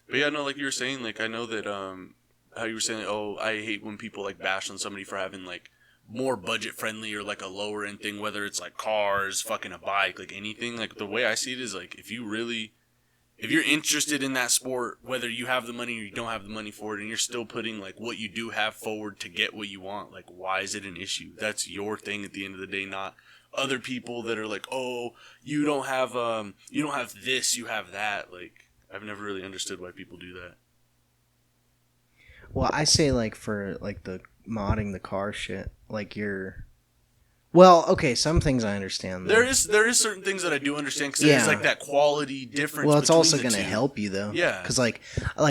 But yeah, no, like you were saying, like I know that how you were saying, like, oh, I hate when people like bash on somebody for having like more budget friendly or like a lower end thing, whether it's like cars, fucking a bike, like anything. Like the way I see it is like if you're interested in that sport, whether you have the money or you don't have the money for it, and you're still putting like what you do have forward to get what you want, like why is it an issue? That's your thing at the end of the day, not other people that are like, oh, you don't have this, you have that. Like I've never really understood why people do that. Well, I say like for like the modding the car shit, like you're. Well, okay, some things I understand. Though. There is certain things that I do understand because Yeah. there's like that quality difference. Well, it's between also the going to two. help you though. Yeah. Because like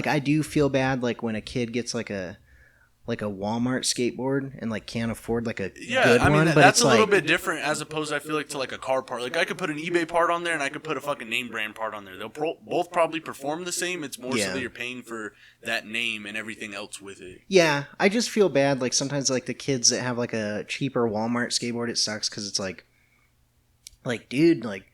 I do feel bad like when a kid gets like a Walmart skateboard and like can't afford like a good I mean, one, but that's it's a little like, bit different as opposed, I feel like, to like a car part. Like I could put an eBay part on there and I could put a fucking name brand part on there. They'll both probably perform the same. It's more so that you're paying for that name and everything else with it. Yeah, I just feel bad like sometimes like the kids that have like a cheaper Walmart skateboard, it sucks because it's like dude, like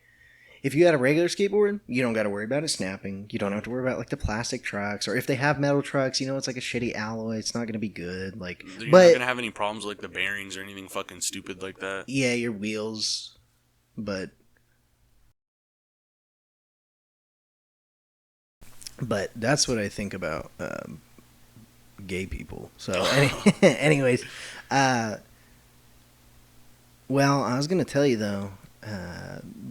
if you had a regular skateboard, you don't got to worry about it snapping. You don't have to worry about like the plastic trucks, or if they have metal trucks, you know, it's like a shitty alloy. It's not going to be good. Like, You're but not gonna have any problems like the bearings or anything fucking stupid like that. yeah, your wheels, but that's what I think about gay people. So, anyways, well, I was going to tell you though,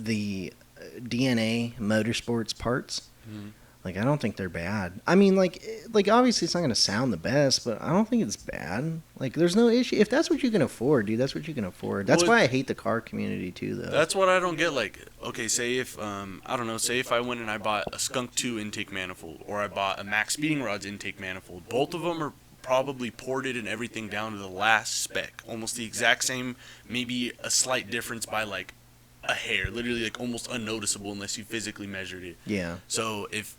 the DNA Motorsports parts. Mm-hmm. Like, I don't think they're bad. I mean, like obviously it's not going to sound the best, but I don't think it's bad. Like, there's no issue. If that's what you can afford, dude, that's what you can afford. That's why I hate the car community, too, though. That's what I don't get. Like, okay, say if, I don't know, say if I went and I bought a Skunk 2 intake manifold, or I bought a Max Speeding Rods intake manifold, both of them are probably ported and everything down to the last spec. Almost the exact same, maybe a slight difference by, like, a hair. Literally, like, almost unnoticeable unless you physically measured it. Yeah. So if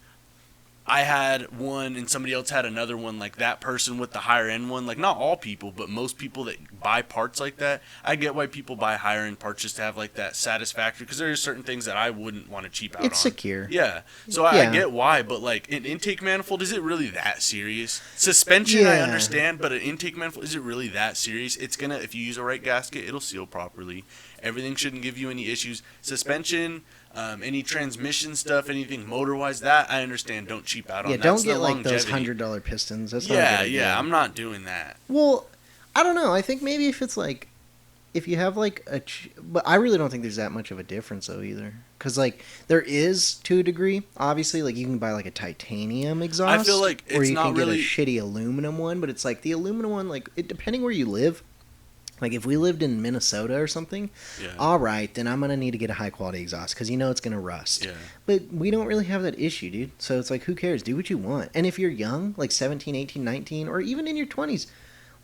I had one and somebody else had another one, like that person with the higher end one, like not all people, but most people that buy parts like that, I get why people buy higher end parts just to have like that satisfactory, because there are certain things that I wouldn't want to cheap out on. It's secure. Yeah. So I get why, but like an intake manifold, is it really that serious? Suspension, I understand, but an intake manifold, is it really that serious? It's gonna, if you use a right gasket, it'll seal properly. Everything shouldn't give you any issues. Suspension, any transmission stuff, anything motor-wise, that I understand. Don't cheap out on that. Yeah, don't get like those $100 pistons. That's not a good idea. I'm not doing that. Well, I don't know. I think maybe if it's like, if you have like but I really don't think there's that much of a difference though either. Because like there is to a degree. Obviously, like you can buy like a titanium exhaust. I feel like it's or you not can really get a shitty aluminum one. But it's like the aluminum one, like depending where you live. Like, if we lived in Minnesota or something, all right, then I'm going to need to get a high-quality exhaust because you know it's going to rust. Yeah. But we don't really have that issue, dude. So it's like, who cares? Do what you want. And if you're young, like 17, 18, 19, or even in your 20s,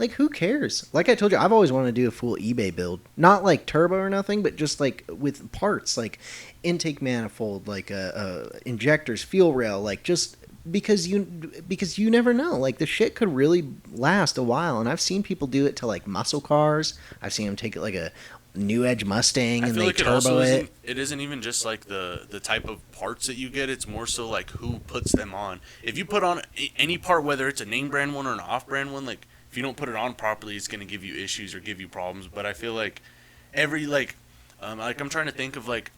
like, who cares? Like I told you, I've always wanted to do a full eBay build. Not like turbo or nothing, but just like with parts, like intake manifold, like injectors, fuel rail, like just... Because you never know, like the shit could really last a while, and I've seen people do it to like muscle cars. I've seen them take it like a New Edge Mustang and they turbo it. It isn't even just like the type of parts that you get. It's more so like who puts them on. If you put on any part, whether it's a name brand one or an off brand one, like if you don't put it on properly, it's gonna give you issues or give you problems. But I feel like every I'm trying to think of like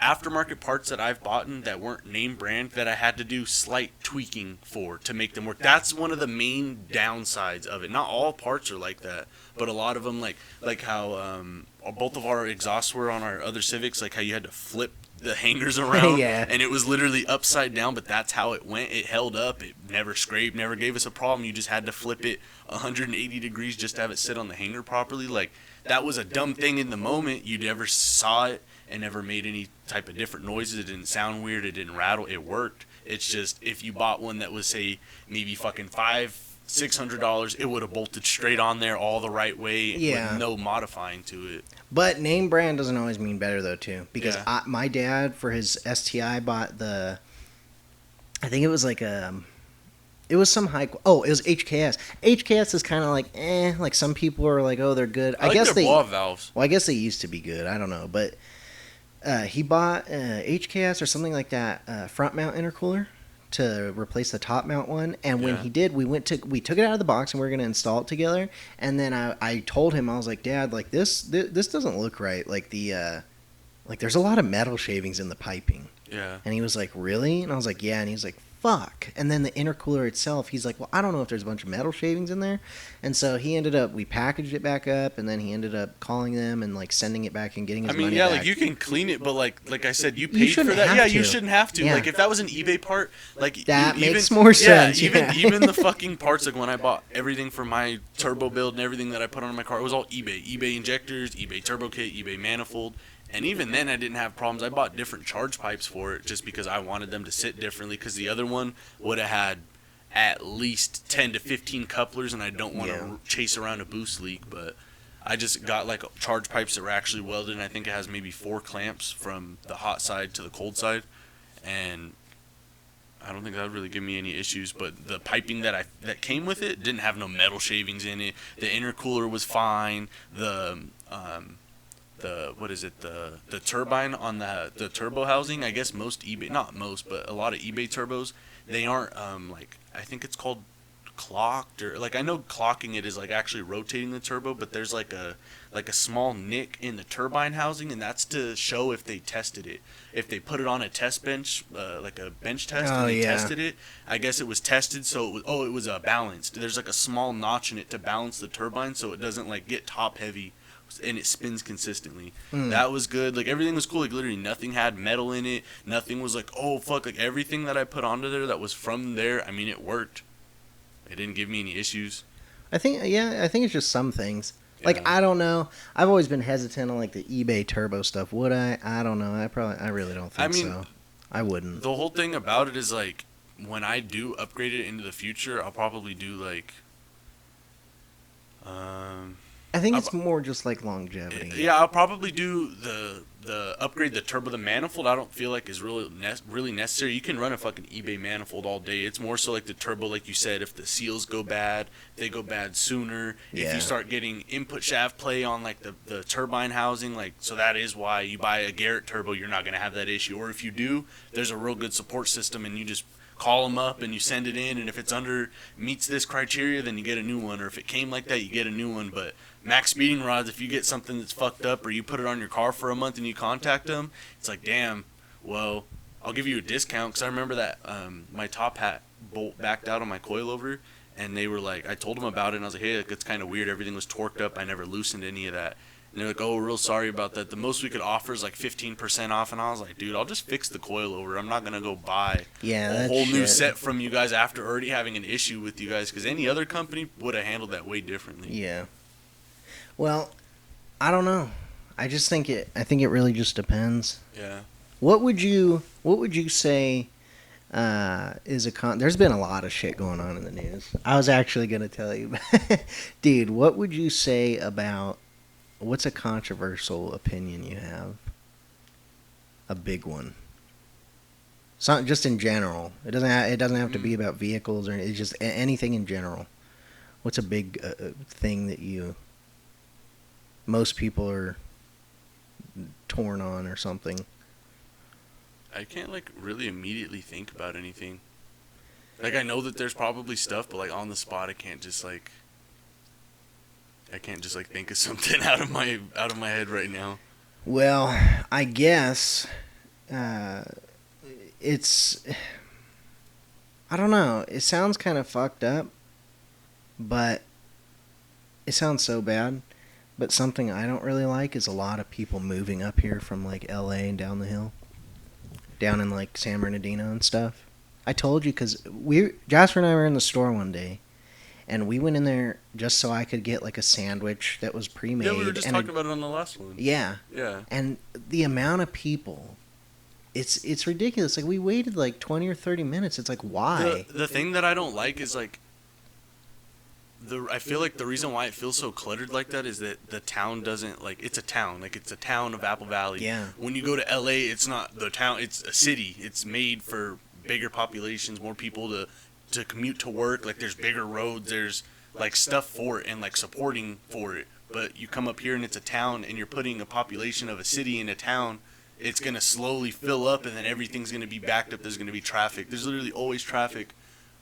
aftermarket parts that I've bought that weren't name brand that I had to do slight tweaking for to make them work. That's one of the main downsides of it. Not all parts are like that, but a lot of them, like how both of our exhausts were on our other Civics, like how you had to flip the hangers around, and it was literally upside down, but that's how it went. It held up. It never scraped, never gave us a problem. You just had to flip it 180 degrees just to have it sit on the hanger properly. Like, that was a dumb thing in the moment. You never saw it and never made any type of different noises. It didn't sound weird. It didn't rattle. It worked. It's just if you bought one that was, say, maybe fucking $500-$600, it would have bolted straight on there all the right way with no modifying to it. But name brand doesn't always mean better though too, because my dad for his STI bought I think it was like it was some it was HKS. HKS is kind of like like some people are like, oh, they're good. I guess their blow valves. Well, I guess they used to be good. I don't know, but he bought HKS or something like that front mount intercooler to replace the top mount one, and when Yeah. he did, we took it out of the box and we were gonna install it together. And then I told him, I was like, Dad, like this doesn't look right. Like like there's a lot of metal shavings in the piping. Yeah. And he was like, really? And I was like, yeah. And he was like, fuck. And then the intercooler itself, he's like, well, I don't know if there's a bunch of metal shavings in there. And so we packaged it back up, and then he ended up calling them and like sending it back and getting his money yeah, back. like you can clean it, but like I said, you paid for shouldn't that. have Yeah, to. you shouldn't have to. Yeah. Like if that was an eBay part, like That even, makes more sense, Even yeah. even the fucking parts, like when I bought everything for my turbo build and everything that I put on my car, it was all eBay. eBay injectors, eBay turbo kit, eBay manifold. And even then, I didn't have problems. I bought different charge pipes for it just because I wanted them to sit differently. Because the other one would have had at least 10 to 15 couplers, and I don't want to chase around a boost leak. But I just got like charge pipes that were actually welded, and I think it has maybe 4 clamps from the hot side to the cold side. And I don't think that would really give me any issues. But the piping that came with it didn't have no metal shavings in it. The intercooler was fine. The turbine on the turbo housing, I guess most eBay, not most, but a lot of eBay turbos, they aren't like, I think it's called clocked, or like I know clocking it is like actually rotating the turbo, but there's like a small nick in the turbine housing, and that's to show if they tested it. If they put it on a test bench, like a bench test, and they tested it, I guess it was tested, so it was balanced. There's like a small notch in it to balance the turbine so it doesn't like get top heavy and it spins consistently. That was good. Like everything was cool. Like literally nothing had metal in it. Nothing was like, oh fuck. Like everything that I put onto there that was from there, I mean, it worked. It didn't give me any issues. I think it's just some things. Yeah. Like I don't know. I've always been hesitant on like the eBay turbo stuff. Would I? I don't know. I really don't think so. I wouldn't. The whole thing about it is like when I do upgrade it into the future, I'll probably do like I think it's more just like longevity. yeah, I'll probably do the upgrade the turbo, the manifold. I don't feel like is really necessary. You can run a fucking eBay manifold all day. It's more so like the turbo, like you said. If the seals go bad, they go bad sooner. Yeah. If you start getting input shaft play on like the turbine housing, like so that is why you buy a Garrett turbo. You're not gonna have that issue. Or if you do, there's a real good support system, and you just call them up and you send it in, and if it's meets this criteria, then you get a new one. Or if it came like that, you get a new one. But max speeding rods, if you get something that's fucked up or you put it on your car for a month and you contact them, it's like, damn, well, I'll give you a discount. Because I remember that my top hat bolt backed out on my coilover, and they were like, I told them about it, and I was like, hey, it's kind of weird. Everything was torqued up. I never loosened any of that. And they're like, oh, real sorry about that. The most we could offer is like 15% off. And I was like, dude, I'll just fix the coilover. I'm not going to go buy a whole new set from you guys after already having an issue with you guys. Because any other company would have handled that way differently. Yeah. Well, I don't know. I think it really just depends. Yeah. What would you say is there's been a lot of shit going on in the news. I was actually going to tell you. Dude, what would you say about what's a controversial opinion you have? A big one. So, just in general. It doesn't have to be about vehicles or it's just anything in general. What's a big thing that most people are torn on or something? I can't like really immediately think about anything. Like I know that there's probably stuff, but like on the spot I can't just like think of something out of my head right now. Well, I guess it's I don't know. It sounds kind of fucked up, but it sounds so bad. But something I don't really like is a lot of people moving up here from like LA and down the hill. Down in like San Bernardino and stuff. I told you because Jasper and I were in the store one day, and we went in there just so I could get like a sandwich that was pre-made. Yeah, we were just talking about it on the last one. Yeah. Yeah. And the amount of people, it's ridiculous. Like we waited like 20 or 30 minutes. It's like why? The thing that I don't like is like I feel like the reason why it feels so cluttered like that is that the town doesn't like it's a town. Like it's a town of Apple Valley. Yeah. When you go to LA, it's not the town, it's a city. It's made for bigger populations, more people to commute to work. Like there's bigger roads, there's like stuff for it and like supporting for it. But you come up here and it's a town and you're putting a population of a city in a town. it's going to slowly fill up, and then everything's going to be backed up. There's going to be traffic. There's literally always traffic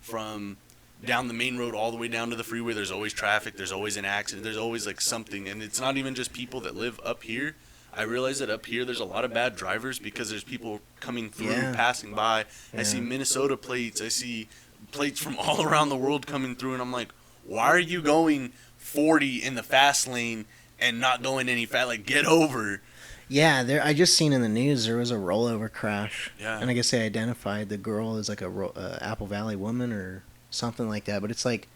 from down the main road all the way down to the freeway. There's always traffic. There's always an accident. There's always like something. And it's not even just people that live up here. I realize that up here there's a lot of bad drivers because there's people coming through, passing by. I see Minnesota plates. I see plates from all around the world coming through, and I'm like, why are you going 40 in the fast lane and not going any fast? Like, get over. Yeah, I just seen in the news there was a rollover crash. Yeah. And I guess they identified the girl as like a Apple Valley woman or something like that. But it's like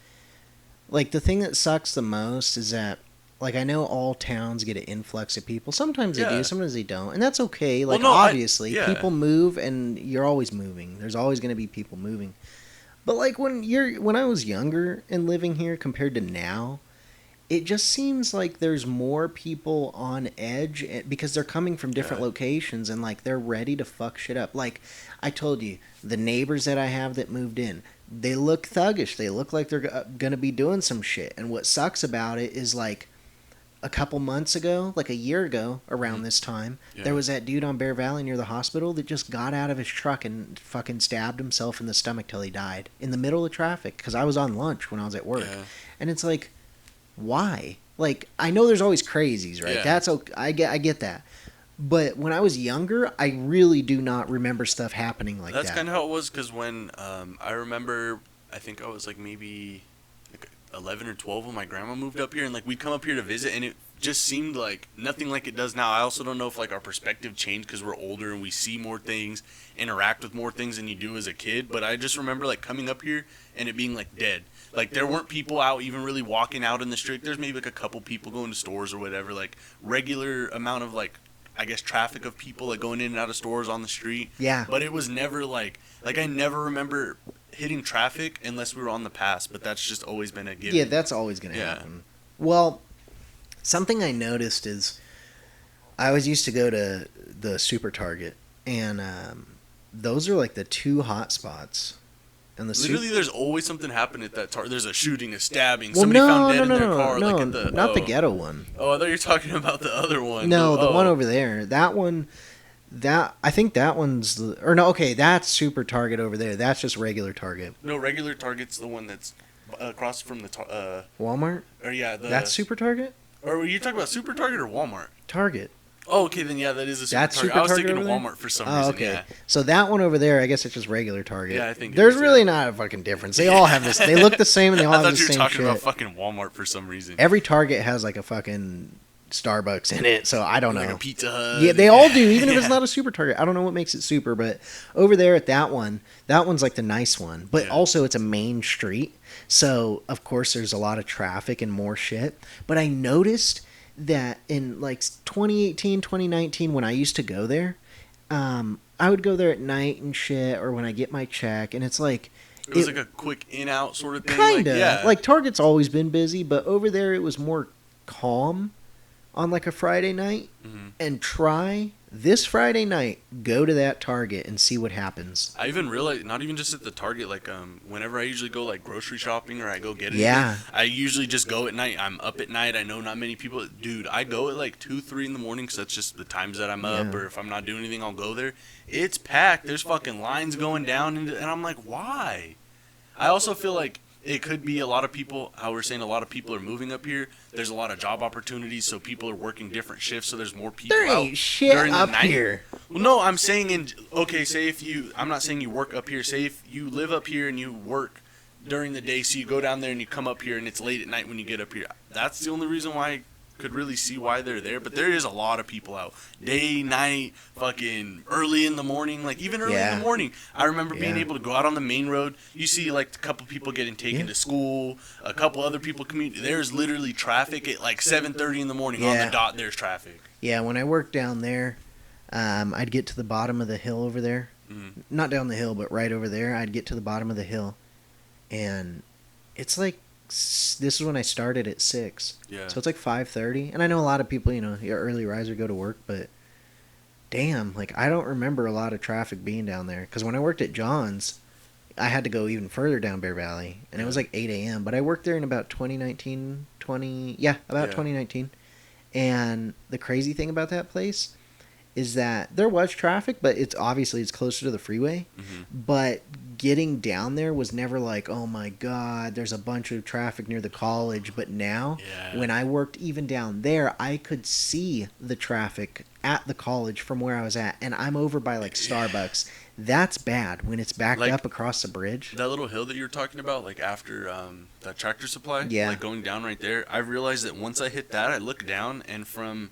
the thing that sucks the most is that, like, I know all towns get an influx of people. Sometimes they do, sometimes they don't. And that's okay. Like, obviously, people move, and you're always moving. There's always going to be people moving. But, like, when I was younger and living here compared to now, it just seems like there's more people on edge because they're coming from different locations, and, like, they're ready to fuck shit up. Like, I told you, the neighbors that I have that moved in, they look thuggish. They look like they're going to be doing some shit. And what sucks about it is, like, a couple months ago, like a year ago, around this time, there was that dude on Bear Valley near the hospital that just got out of his truck and fucking stabbed himself in the stomach till he died in the middle of traffic because I was on lunch when I was at work. Yeah. And it's like, why? Like, I know there's always crazies, right? Yeah. That's okay. I get that. But when I was younger, I really do not remember stuff happening like that. That's kind of how it was because when I remember, I think I was like maybe 11 or 12 when my grandma moved up here, and like we'd come up here to visit, and it just seemed like nothing like it does now. I also don't know if like our perspective changed because we're older and we see more things, interact with more things than you do as a kid. But I just remember like coming up here and it being like dead. Like there weren't people out even really walking out in the street. There's maybe like a couple people going to stores or whatever, like regular amount of like, I guess, traffic of people like going in and out of stores on the street. Yeah. But it was never like I never remember hitting traffic unless we were on the pass, but that's just always been a given. Yeah, that's always going to happen. Well, something I noticed is I always used to go to the Super Target, and those are like the two hot spots. And literally, there's always something happening at that Target. There's a shooting, a stabbing, somebody found dead in their car. No, like at the, not the ghetto one. Oh, I thought you were talking about the other one. No, the one over there. That one... I think that one's that's Super Target over there. That's just regular Target. No, regular Target's the one that's across from the Walmart. Or that's Super Target. Or were you talking about Super Target or Walmart? Target. Oh, okay, then that is a Super Target. I was thinking of Walmart for some reason. Okay. Yeah. So that one over there, I guess it's just regular Target. Yeah, I think there's really not a fucking difference. They all have this. They look the same and they all have the same shit. I thought you were talking about fucking Walmart for some reason. Every Target has like a fucking Starbucks in it, so I don't know. Like a Pizza Hut. Yeah, they all do, even if it's not a Super Target. I don't know what makes it super, but over there at that one's like the nice one. But also it's a main street, so of course there's a lot of traffic and more shit. But I noticed that in like 2018, 2019, when I used to go there, I would go there at night and shit, or when I get my check, and it's like... It was like a quick in-out sort of thing? Kinda. Like Target's always been busy, but over there it was more calm on like a Friday night. And try this Friday night, go to that Target and see what happens. I even realized, not even just at the Target, like whenever I usually go like grocery shopping or I go get it, I usually just go at night. I'm up at night. I know not many people. Dude, I go at like 2, 3 in the morning because that's just the times that I'm up, or if I'm not doing anything, I'll go there. It's packed. There's fucking lines going down, and I'm like, why? I also feel like it could be a lot of people, how we're saying a lot of people are moving up here. There's a lot of job opportunities, so people are working different shifts, so there's more people there ain't shit during the up night. Here. Well, no, I'm saying say if you, I'm not saying you work up here. Say if you live up here and you work during the day, so you go down there and you come up here and it's late at night when you get up here. That's the only reason why I could really see why they're there, but there is a lot of people out day, night, fucking early in the morning, like even early in the morning. I remember being able to go out on the main road. You see like a couple people getting taken to school, a couple other people commute. There's literally traffic at like 7:30 in the morning on the dot. There's traffic. Yeah, when I worked down there, I'd get to the bottom of the hill over there. Not down the hill, but right over there. I'd get to the bottom of the hill, and it's like, this is when I started at 6. Yeah. So it's like 5:30. And I know a lot of people, your early riser go to work, but damn, like I don't remember a lot of traffic being down there. Because when I worked at John's, I had to go even further down Bear Valley. And it was like 8 a.m. But I worked there in about 2019. And the crazy thing about that place is that there was traffic, but it's closer to the freeway. But getting down there was never like, oh my god, there's a bunch of traffic near the college. But now, Yeah. when I worked even down there, I could see the traffic at the college from where I was at, and I'm over by like Starbucks. That's bad when it's backed Like- up across the bridge. That little hill that you were talking about, like after that Tractor Supply, Yeah. like going down right there, I realized that once I hit that, I look down, and from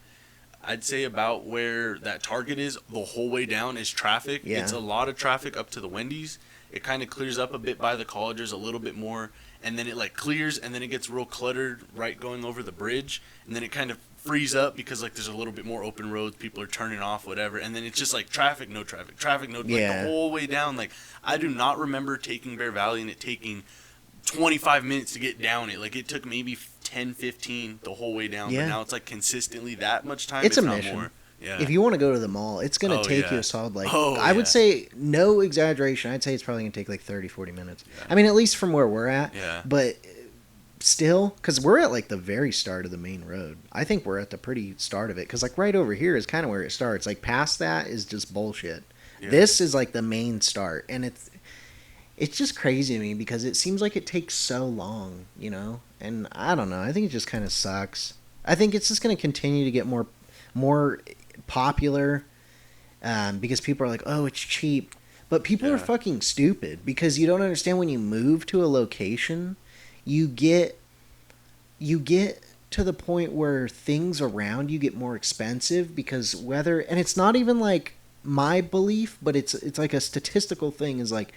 I'd say about where that Target is, the whole way down is traffic. Yeah. It's a lot of traffic up to the Wendy's. It kind of clears up a bit by the colleges, a little bit more, and then it like clears, and then it gets real cluttered right going over the bridge, and then it kind of frees up because like there's a little bit more open roads, people are turning off, whatever, and then it's just like traffic, no, like Yeah. the whole way down. Like I do not remember taking Bear Valley and it taking 25 minutes to get down it. Like it took maybe 10, 15 the whole way down, Yeah. but now it's like consistently that much time. It's a not mission. more. Yeah. If you want to go to the mall, it's going to Oh, take yeah. you a solid, like, Oh, I yeah. would say, no exaggeration, I'd say it's probably going to take like 30, 40 minutes. Yeah. I mean, at least from where we're at. Yeah. But still, because we're at like the very start of the main road. I think we're at the pretty start of it. Because like right over here is kind of where it starts. Like past that is just bullshit. Yeah. This is like the main start. And it's just crazy to me because it seems like it takes so long, you know? And I don't know. I think it just kind of sucks. I think it's just going to continue to get more popular because people are like, oh, it's cheap. But people are Yeah. fucking stupid because you don't understand when you move to a location, you get to the point where things around you get more expensive because and it's not even like my belief, but it's like a statistical thing is like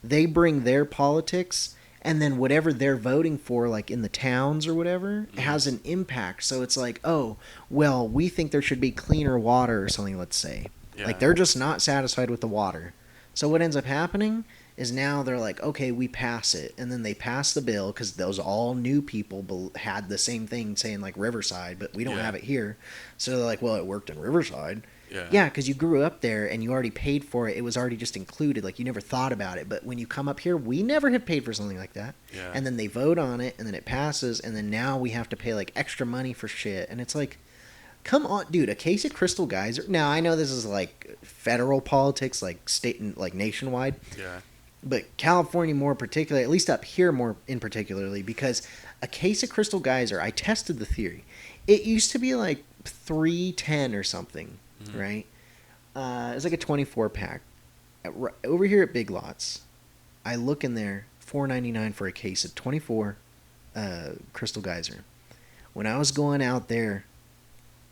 they bring their politics and then whatever they're voting for like in the towns or whatever has an impact. So it's like, oh, well, we think there should be cleaner water or something, let's say. Yeah. Like they're just not satisfied with the water. So what ends up happening is now they're like, okay, we pass it. And then they pass the bill because those all new people had the same thing saying like Riverside, but we don't Yeah. have it here. So they're like, well, it worked in Riverside. Yeah. Yeah, because you grew up there and you already paid for it. It was already just included. Like you never thought about it. But when you come up here, we never have paid for something like that. Yeah. And then they vote on it and then it passes. And then now we have to pay like extra money for shit. And it's like, come on, dude, a case of Crystal Geyser. Now, I know this is like federal politics, like state and like nationwide. Yeah. But California more particularly, at least up here more in particularly, because a case of Crystal Geyser, I tested the theory. It used to be like $3.10 or something, right? It's like a 24 pack. Over here at Big Lots, I look in there, $4.99 for a case of 24 Crystal Geyser. When I was going out there,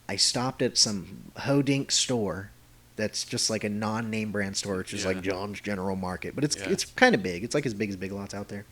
I stopped at some Hodink store that's just like a non-name brand store. It's just Yeah. like John's General Market. But Yeah. it's kind of big. It's like as big as Big Lots out there.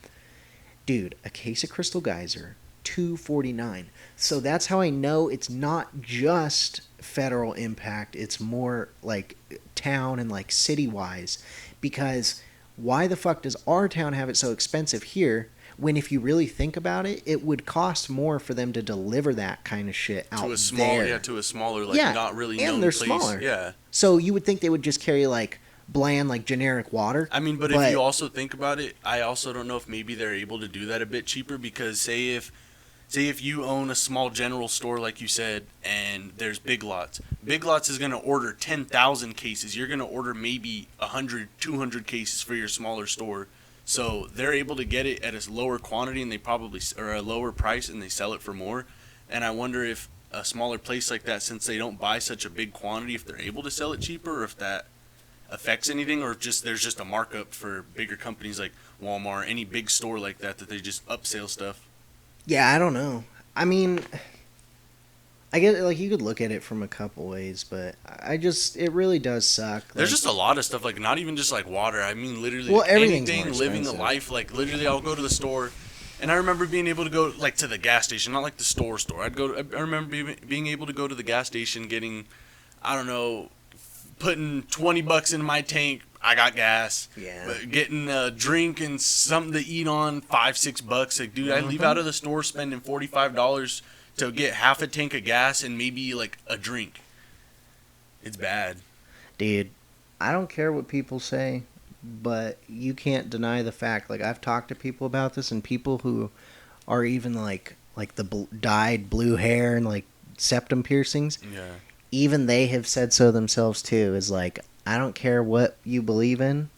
Dude, a case of Crystal Geyser, $2.49. So that's how I know it's not just federal impact. It's more like town and like city-wise. Because why the fuck does our town have it so expensive here when if you really think about it, it would cost more for them to deliver that kind of shit out To a small, there. yeah, to a smaller, like Yeah, not really and known they're place. smaller. Yeah. So you would think they would just carry like bland, like generic water. I mean, but But- if you also think about it, I also don't know if maybe they're able to do that a bit cheaper because say if you own a small general store like you said and there's Big Lots. Big Lots is going to order 10,000 cases. You're going to order maybe 100, 200 cases for your smaller store. So they're able to get it at a lower quantity and they probably or a lower price and they sell it for more. And I wonder if a smaller place like that, since they don't buy such a big quantity, if they're able to sell it cheaper, or if that affects anything, or if just there's just a markup for bigger companies like Walmart, any big store like that they just upsell stuff. Yeah, I don't know. I mean, I get like you could look at it from a couple ways, but it really does suck. There's Like, just a lot of stuff, like not even just like water. I mean, literally Well, everything's anything, more living the expensive. life. Like literally, I'll go to the store, and I remember being able to go like to the gas station, not like the store. I remember being able to go to the gas station, getting, I don't know, putting $20 in my tank. I got gas. Yeah. But getting a drink and something to eat on, $5-6. Like, dude, I leave out of the store spending $45 to get half a tank of gas and maybe like a drink. It's bad. dude, I don't care what people say, but you can't deny the fact. Like I've talked to people about this, and people who are even like the dyed blue hair and like septum piercings. Yeah. even they have said so themselves too. Is like, I don't care what you believe in.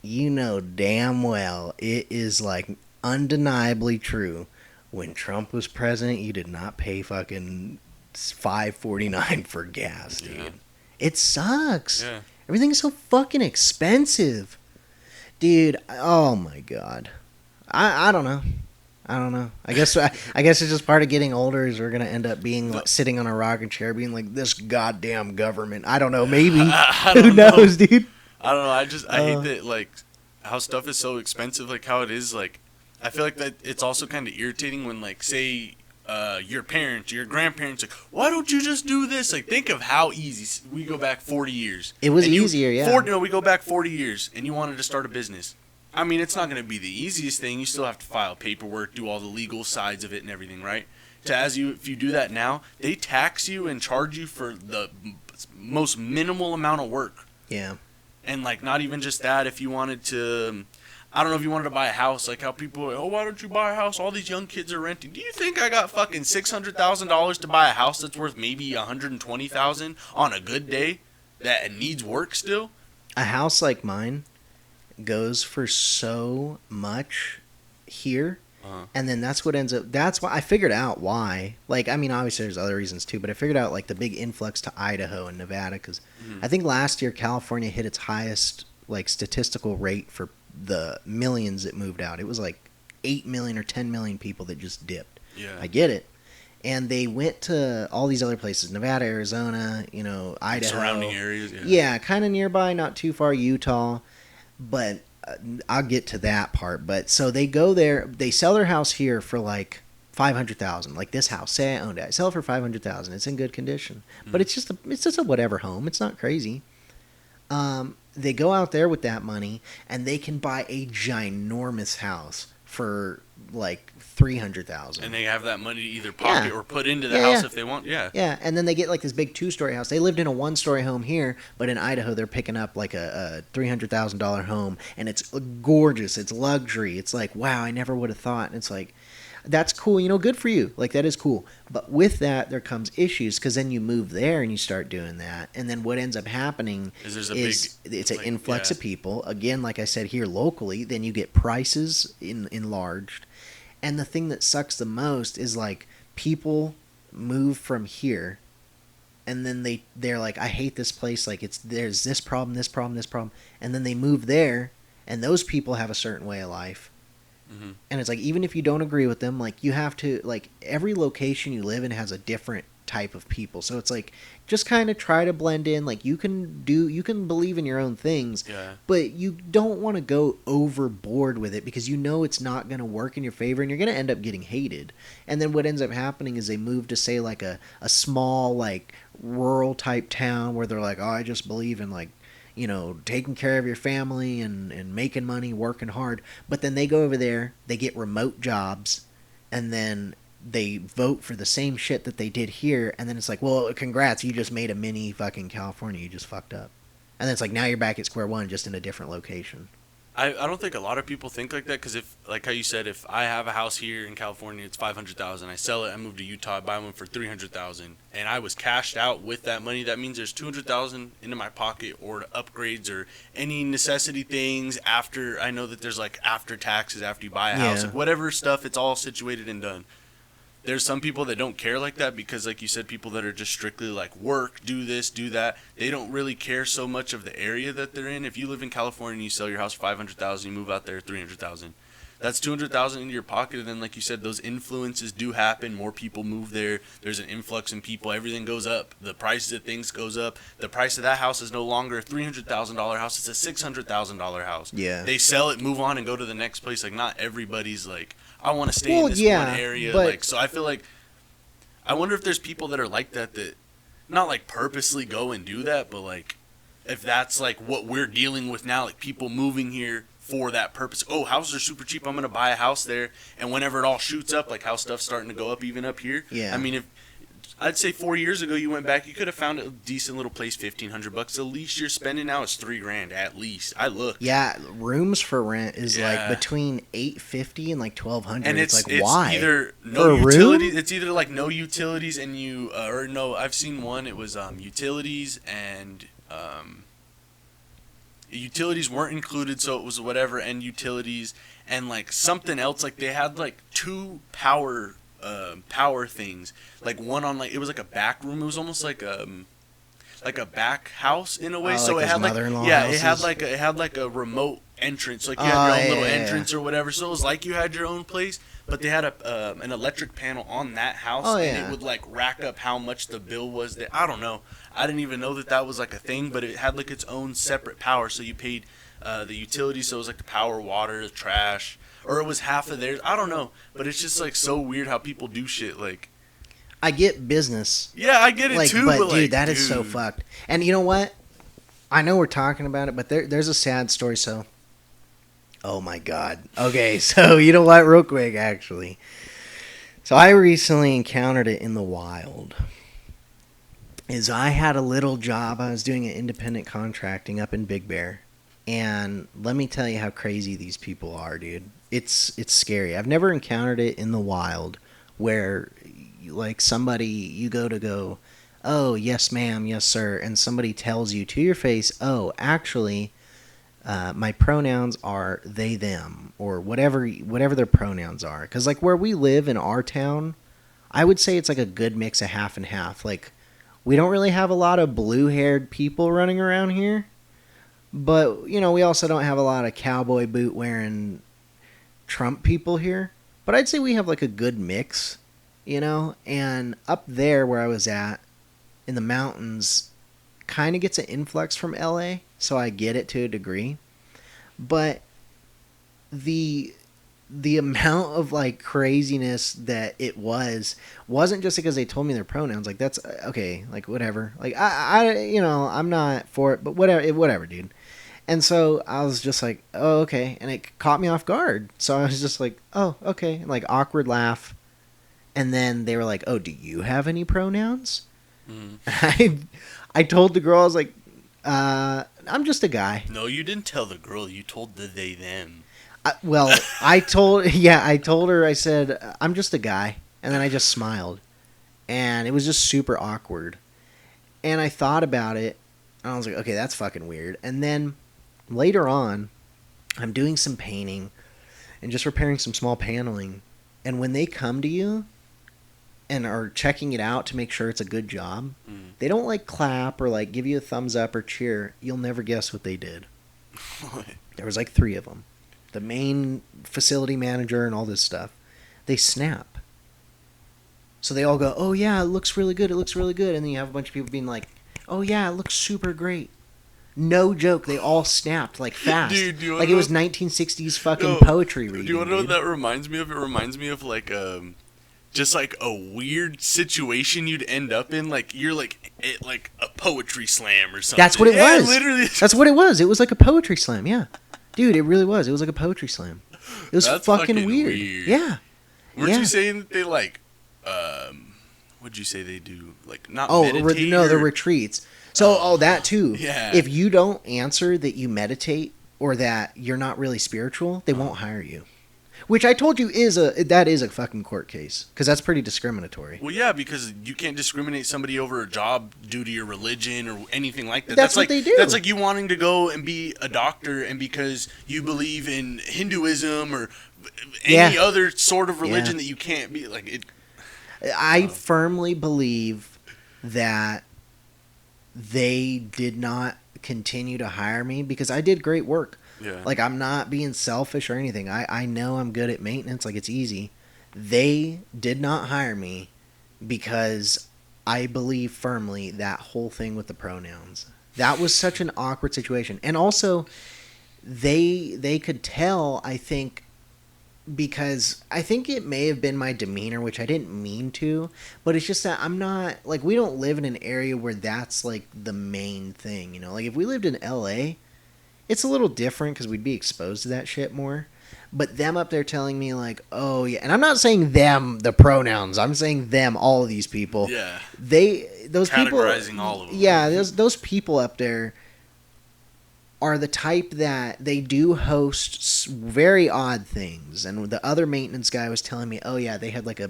You know damn well it is like undeniably true. When Trump was president, you did not pay fucking $5.49 for gas, dude. Yeah. It sucks. Yeah. Everything's so fucking expensive, dude. Oh my god. I don't know. I don't know. I guess it's just part of getting older is we're gonna end up being like, sitting on a rocking chair, being like this goddamn government. I don't know. Maybe. I Who don't know. knows, dude? I don't know. I hate that, like, how stuff is so expensive, like how it is. Like, I feel like that it's also kind of irritating when, like, say, your parents, your grandparents, like, why don't you just do this? Like, think of how easy we go back 40 years. It was And easier, yeah. We go back 40 years, and you wanted to start a business. I mean, it's not going to be the easiest thing. You still have to file paperwork, do all the legal sides of it and everything, right? If you do that now, they tax you and charge you for the most minimal amount of work. Yeah. And, like, not even just that, if you wanted to, I don't know, if you wanted to buy a house, like how people are, oh, why don't you buy a house? All these young kids are renting. Do you think I got fucking $600,000 to buy a house that's worth maybe $120,000 on a good day that needs work still? A house like mine goes for so much here. And then that's what ends up. That's why I figured out why. Like, I mean, obviously there's other reasons too, but I figured out like the big influx to Idaho and Nevada because I think last year California hit its highest like statistical rate for the millions that moved out. It was like 8 million or 10 million people that just dipped. Yeah. I get it. And they went to all these other places: Nevada, Arizona, Idaho, Surrounding areas. Yeah, kind of nearby, not too far, Utah. But I'll get to that part. But so they go there, they sell their house here for like $500,000. Like this house, say I owned it, I sell it for $500,000. It's in good condition, but it's just a whatever home. It's not crazy. They go out there with that money and they can buy a ginormous house for like $300,000. And they have that money to either pocket or put into the Yeah, house yeah. if they want. Yeah. Yeah, and then they get like this big 2-story house. They lived in a 1-story home here, but in Idaho they're picking up like a $300,000 home, and it's gorgeous. It's luxury. It's like, wow, I never would have thought. And it's like, that's cool. Good for you. Like, that is cool. But with that, there comes issues because then you move there and you start doing that, and then what ends up happening Is it's an like, influx yeah. of people. Again, like I said, here locally, then you get prices enlarged. And the thing that sucks the most is like people move from here and then they're like, I hate this place, like there's this problem, this problem, this problem, and then they move there and those people have a certain way of life. Mm-hmm. And it's like, even if you don't agree with them, like you have to, like, every location you live in has a different type of people. So it's like, just kind of try to blend in. Like, you can believe in your own things, Yeah. but you don't want to go overboard with it because it's not going to work in your favor and you're going to end up getting hated. And then what ends up happening is they move to, say, like a small, like, rural type town where they're like, oh, I just believe in, like, taking care of your family and making money, working hard. But then they go over there, they get remote jobs, and then they vote for the same shit that they did here. And then it's like, well, congrats, you just made a mini fucking California. You just fucked up. And then it's like, now you're back at square one, just in a different location. I don't think a lot of people think like that because if, like how you said, if I have a house here in California, it's $500,000. I sell it, I move to Utah, I buy one for $300,000, and I was cashed out with that money. That means there's $200,000 into my pocket or to upgrades or any necessity things after. I know that there's like after taxes, after you buy a house, Yeah. like whatever stuff. It's all situated and done. There's some people that don't care like that because, like you said, people that are just strictly like work, do this, do that. They don't really care so much of the area that they're in. If you live in California and you sell your house for $500,000, you move out there $300,000. That's $200,000 into your pocket, and then, like you said, those influences do happen. More people move there. There's an influx in people. Everything goes up. The prices of things goes up. The price of that house is no longer a $300,000 house. It's a $600,000 house. Yeah. They sell it, move on, and go to the next place. Like, not everybody's like, I want to stay in Well, this yeah, one area. but- Like, so I feel like, I wonder if there's people that are like that not like purposely go and do that, but like if that's like what we're dealing with now, like people moving here for that purpose. Oh, houses are super cheap. I'm going to buy a house there. And whenever it all shoots up, like how stuff's starting to go up even up here. Yeah. I mean, if I'd say 4 years ago you went back, you could have found a decent little place, $1,500. The least you're spending now is $3,000 at least. I looked. Yeah, rooms for rent is like Yeah. between $850 and like $1,200. And it's like, why? either For no a room? utilities. It's either like no utilities and you or no. I've seen one. It was utilities and utilities weren't included, so it was whatever, and utilities and like something else. Like they had like two power things. Like one on like it was like a back room. It was almost like a back house in a way. Oh, so like it those had like mother-in-law yeah, houses? it had like a remote entrance. Like you had Oh, your own yeah, little yeah, yeah. entrance or whatever. So it was like you had your own place, but they had an electric panel on that house, Oh, and yeah. it would like rack up how much the bill was. That I don't know. I didn't even know that that was like a thing, but it had like its own separate power. So you paid the utilities, so it was like the power, water, the trash, or it was half of theirs. I don't know, but it's just like so weird how people do shit. Like, I get business. yeah, I get it Like, too, but but dude, like, that is so fucked. And you know what? I know we're talking about it, but there's a sad story. So, oh my god. Okay, so you know what? Real quick, actually. So I recently encountered it in the wild. Is I had a little job. I was doing an independent contracting up in Big Bear, and let me tell you how crazy these people are, dude. It's scary. I've never encountered it in the wild, where like somebody you go, oh yes ma'am, yes sir, and somebody tells you to your face, oh actually, my pronouns are they them or whatever their pronouns are. Because like where we live in our town, I would say it's like a good mix of half and half. Like we don't really have a lot of blue-haired people running around here, but you know we also don't have a lot of cowboy boot wearing Trump people here. But I'd say we have like a good mix, you know. And up there where I was at in the mountains kind of gets an influx from LA, so I get it to a degree. But the amount of like craziness that it wasn't just because they told me their pronouns. Like that's okay, like whatever. Like I you know, I'm not for it, but whatever, dude. And so I was just like, oh, okay. And it caught me off guard. So I was just like, oh, okay. And like awkward laugh. And then they were like, oh, do you have any pronouns? I told the girl, I was like, I'm just a guy. No, you didn't tell the girl. You told the they them. I told her, I said, I'm just a guy. And then I just smiled. And it was just super awkward. And I thought about it. And I was like, okay, that's fucking weird. And then later on, I'm doing some painting and just repairing some small paneling. And when they come to you and are checking it out to make sure it's a good job, they don't like clap or like give you a thumbs up or cheer. You'll never guess what they did. There was like 3 of them. The main facility manager and all this stuff. They snap. So they all go, oh yeah, it looks really good. It looks really good. And then you have a bunch of people being like, oh yeah, it looks super great. No joke, they all snapped like fast. Dude, do you like wanna it was know- 1960s fucking No, poetry reading. Do you want to know what dude. that reminds me of? It reminds me of like just like a weird situation you'd end up in. Like you're like at like a poetry slam or something. That's what it Yeah, was. Literally. That's what it was. It was like a poetry slam, yeah. Dude, it really was. It was like a poetry slam. It was That's fucking fucking weird. weird. Yeah. Weren't Yeah. you saying that they like what'd you say they do? Like not Oh, meditate no, the or- retreats. So, that too. Yeah. If you don't answer that you meditate or that you're not really spiritual, they won't hire you. Which I told you is a fucking court case because that's pretty discriminatory. Well, yeah, because you can't discriminate somebody over a job due to your religion or anything like that. That's what like they do. That's like you wanting to go and be a doctor, and because you believe in Hinduism or any Yeah. other sort of religion Yeah. that you can't be like it. I firmly believe that they did not continue to hire me because I did great work. Yeah. Like, I'm not being selfish or anything. I know I'm good at maintenance. Like, it's easy. They did not hire me because I believe firmly that whole thing with the pronouns. That was such an awkward situation. And also, they could tell, I think, because I think it may have been my demeanor, which I didn't mean to, but it's just that I'm not, like, we don't live in an area where that's, like, the main thing, you know? Like, if we lived in LA, it's a little different because we'd be exposed to that shit more. But them up there telling me like, oh yeah, and I'm not saying them, the pronouns. I'm saying them, all of these people. Yeah. Those people, Categorizing all of them. yeah, those people up there are the type that they do host very odd things. And the other maintenance guy was telling me, oh yeah, they had like a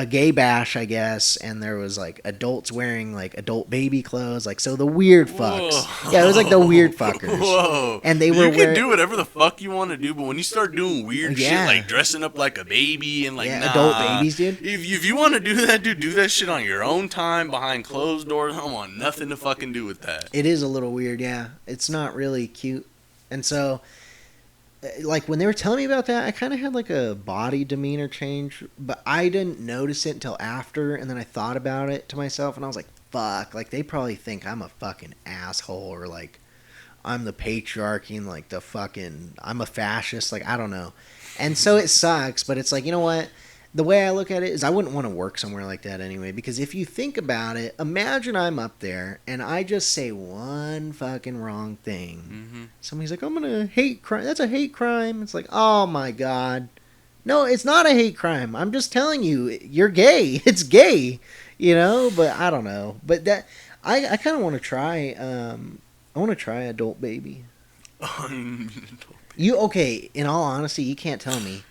gay bash, I guess, and there was like adults wearing like adult baby clothes, like so the weird fucks. Whoa. Yeah, it was like the weird fuckers. Whoa. And they were You can wearing do whatever the fuck you want to do, but when you start doing weird Yeah. shit like dressing up like a baby and like adult babies, dude. If you want to do that, dude, do that shit on your own time behind closed doors. I don't want nothing to fucking do with that. It is a little weird, yeah. It's not really cute. And so, like, when they were telling me about that, I kind of had, like, a body demeanor change. But I didn't notice it until after. And then I thought about it to myself. And I was like, fuck. Like, they probably think I'm a fucking asshole. Or, like, I'm the patriarchy and, like, the fucking... I'm a fascist. Like, I don't know. And so it sucks. But it's like, you know what? The way I look at it is I wouldn't want to work somewhere like that anyway. Because if you think about it, imagine I'm up there and I just say one fucking wrong thing. Mm-hmm. Somebody's like, I'm going to hate crime. That's a hate crime. It's like, oh my God. No, it's not a hate crime. I'm just telling you, you're gay. It's gay, you know? But I don't know. But that, I kind of want to try, I want to try adult baby. Okay, in all honesty, you can't tell me.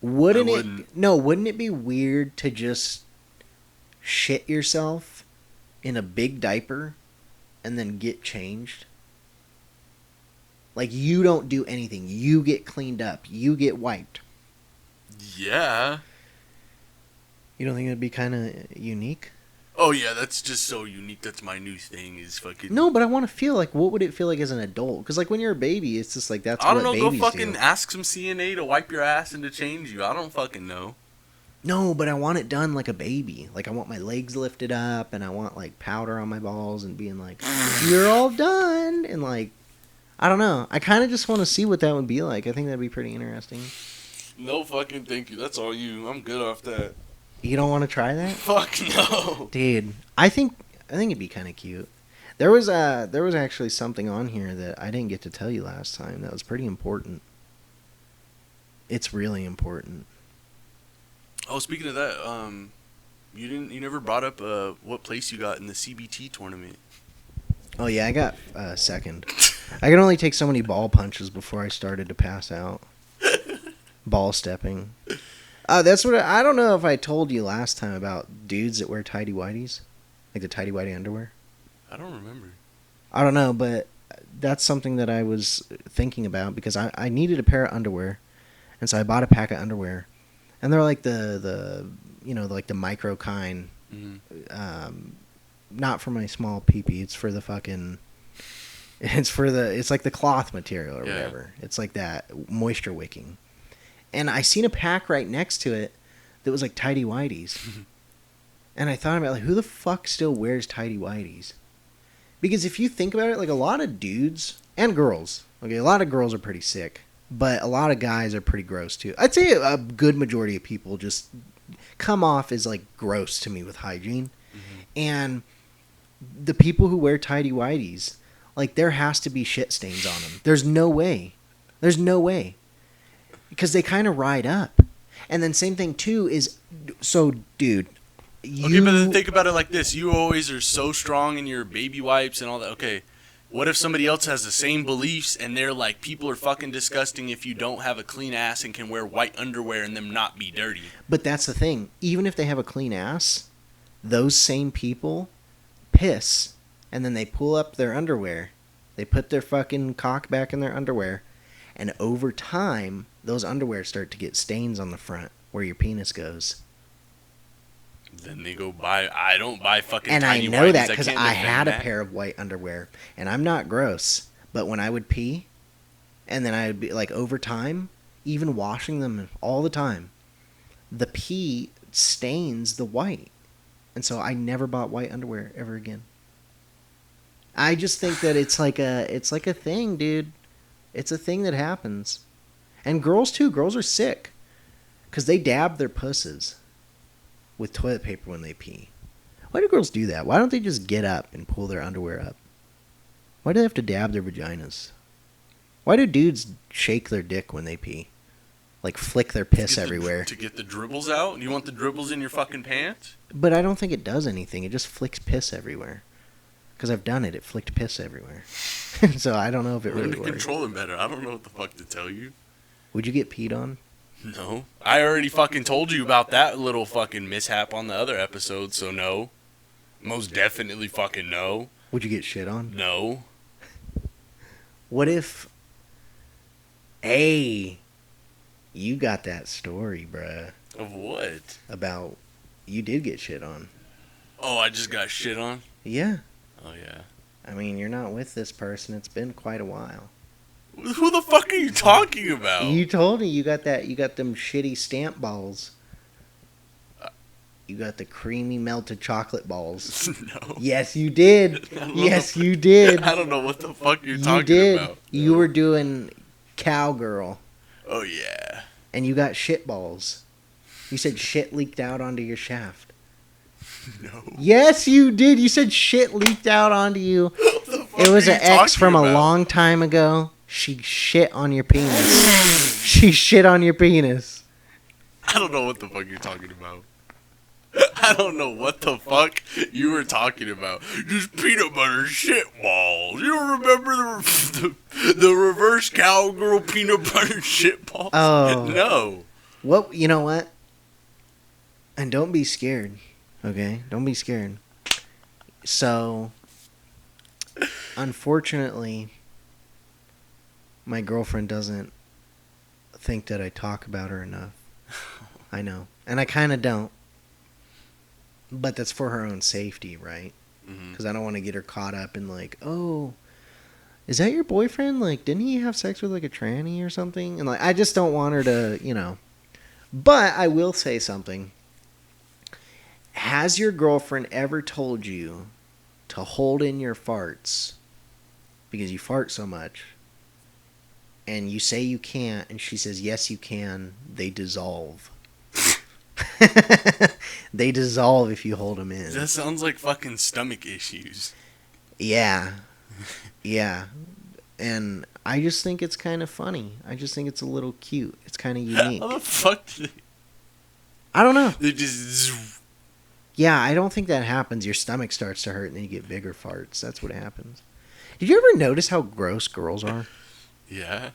Wouldn't it be weird to just shit yourself in a big diaper and then get changed? Like, you don't do anything. You get cleaned up. You get wiped. Yeah. You don't think it'd be kind of unique? Oh yeah, that's just so unique. That's my new thing. Is fucking. No, but I want to feel like, what would it feel like as an adult? Because like when you're a baby, it's just like that's I what don't know. Go babies fucking do. ask some CNA to wipe your ass and to change you. I don't fucking know. No, but I want it done like a baby. Like I want my legs lifted up, and I want like powder on my balls, and being like, "You're all done," and like, I don't know. I kind of just want to see what that would be like. I think that'd be pretty interesting. No fucking thank you. That's all you. I'm good off that. You don't want to try that? Fuck no. Dude, I think it'd be kind of cute. There was actually something on here that I didn't get to tell you last time that was pretty important. It's really important. Oh, speaking of that, you never brought up what place you got in the CBT tournament. Oh yeah, I got second. I could only take so many ball punches before I started to pass out. Ball stepping. That's what I don't know if I told you last time about dudes that wear tighty whities, like the tighty whitey underwear. I don't remember. I don't know, but that's something that I was thinking about because I needed a pair of underwear, and so I bought a pack of underwear, and they're like the like the micro kind, not for my small peepee. It's for the fucking. It's like the cloth material or whatever. It's like that moisture wicking. And I seen a pack right next to it that was like tighty whities. And I thought about like, who the fuck still wears tighty whities? Because if you think about it, like a lot of dudes and girls, okay, a lot of girls are pretty sick, but a lot of guys are pretty gross too. I'd say a good majority of people just come off as like gross to me with hygiene. Mm-hmm. And the people who wear tighty whities, like there has to be shit stains on them. There's no way. Because they kind of ride up. And then same thing too is, so dude, Okay, but then think about it like this. You always are so strong in your baby wipes and all that. Okay, what if somebody else has the same beliefs and they're like, people are fucking disgusting if you don't have a clean ass and can wear white underwear and them not be dirty? But that's the thing. Even if they have a clean ass, those same people piss and then they pull up their underwear. They put their fucking cock back in their underwear. And over time, those underwear start to get stains on the front where your penis goes. Then they go buy. I don't buy fucking. And I tiny know whities. that because can't I defend had a that. pair of white underwear, and I'm not gross. But when I would pee, and then I would be like over time, even washing them all the time, the pee stains the white, and so I never bought white underwear ever again. I just think that it's like a thing, dude. It's a thing that happens. And girls, too. Girls are sick. Because they dab their pusses with toilet paper when they pee. Why do girls do that? Why don't they just get up and pull their underwear up? Why do they have to dab their vaginas? Why do dudes shake their dick when they pee? Like flick their piss everywhere. To get the dribbles out? You want the dribbles in your fucking pants? But I don't think it does anything. It just flicks piss everywhere. Because I've done it. It flicked piss everywhere. So I don't know if it Learn really to works. control them better. I don't know what the fuck to tell you. Would you get peed on? No. I already fucking told you about that little fucking mishap on the other episode, so no. Most definitely fucking no. Would you get shit on? No. What if... Hey, you got that story, bruh, Of what? about you did get shit on. Oh, I just got shit on? Yeah. Oh, yeah. I mean, you're not with this person. It's been quite a while. Who the fuck are you talking about? You told me you got them shitty stamp balls. You got the creamy melted chocolate balls. No. Yes, you did. I don't Yes, know. you did. I don't know what the fuck you're You talking did. about. You were doing cowgirl, Oh, yeah. and you got shit balls. You said shit leaked out onto your shaft. No. Yes, you did. You said shit leaked out onto you. What the fuck It was are an you ex talking from a about? long time ago. She shit on your penis. She shit on your penis. I don't know what the fuck you're talking about. I don't know what the fuck you were talking about. Just peanut butter shit balls. You don't remember the reverse cowgirl peanut butter shit balls? Oh. No. Well, you know what? And don't be scared, okay? Don't be scared. So, unfortunately, my girlfriend doesn't think that I talk about her enough. I know. And I kind of don't. But that's for her own safety, right? Mhm. Because I don't want to get her caught up in like, oh, is that your boyfriend? Like, didn't he have sex with like a tranny or something? And like, I just don't want her to, you know. But I will say something. Has your girlfriend ever told you to hold in your farts because you fart so much, and you say you can't, and she says yes you can? They dissolve. They dissolve if you hold them in. That sounds like fucking stomach issues. Yeah. Yeah. And I just think it's kind of funny. I just think it's a little cute. It's kind of unique. How the fuck did I don't know. they just... Yeah, I don't think that happens. Your stomach starts to hurt and then you get bigger farts. That's what happens. Did you ever notice how gross girls are? Yeah.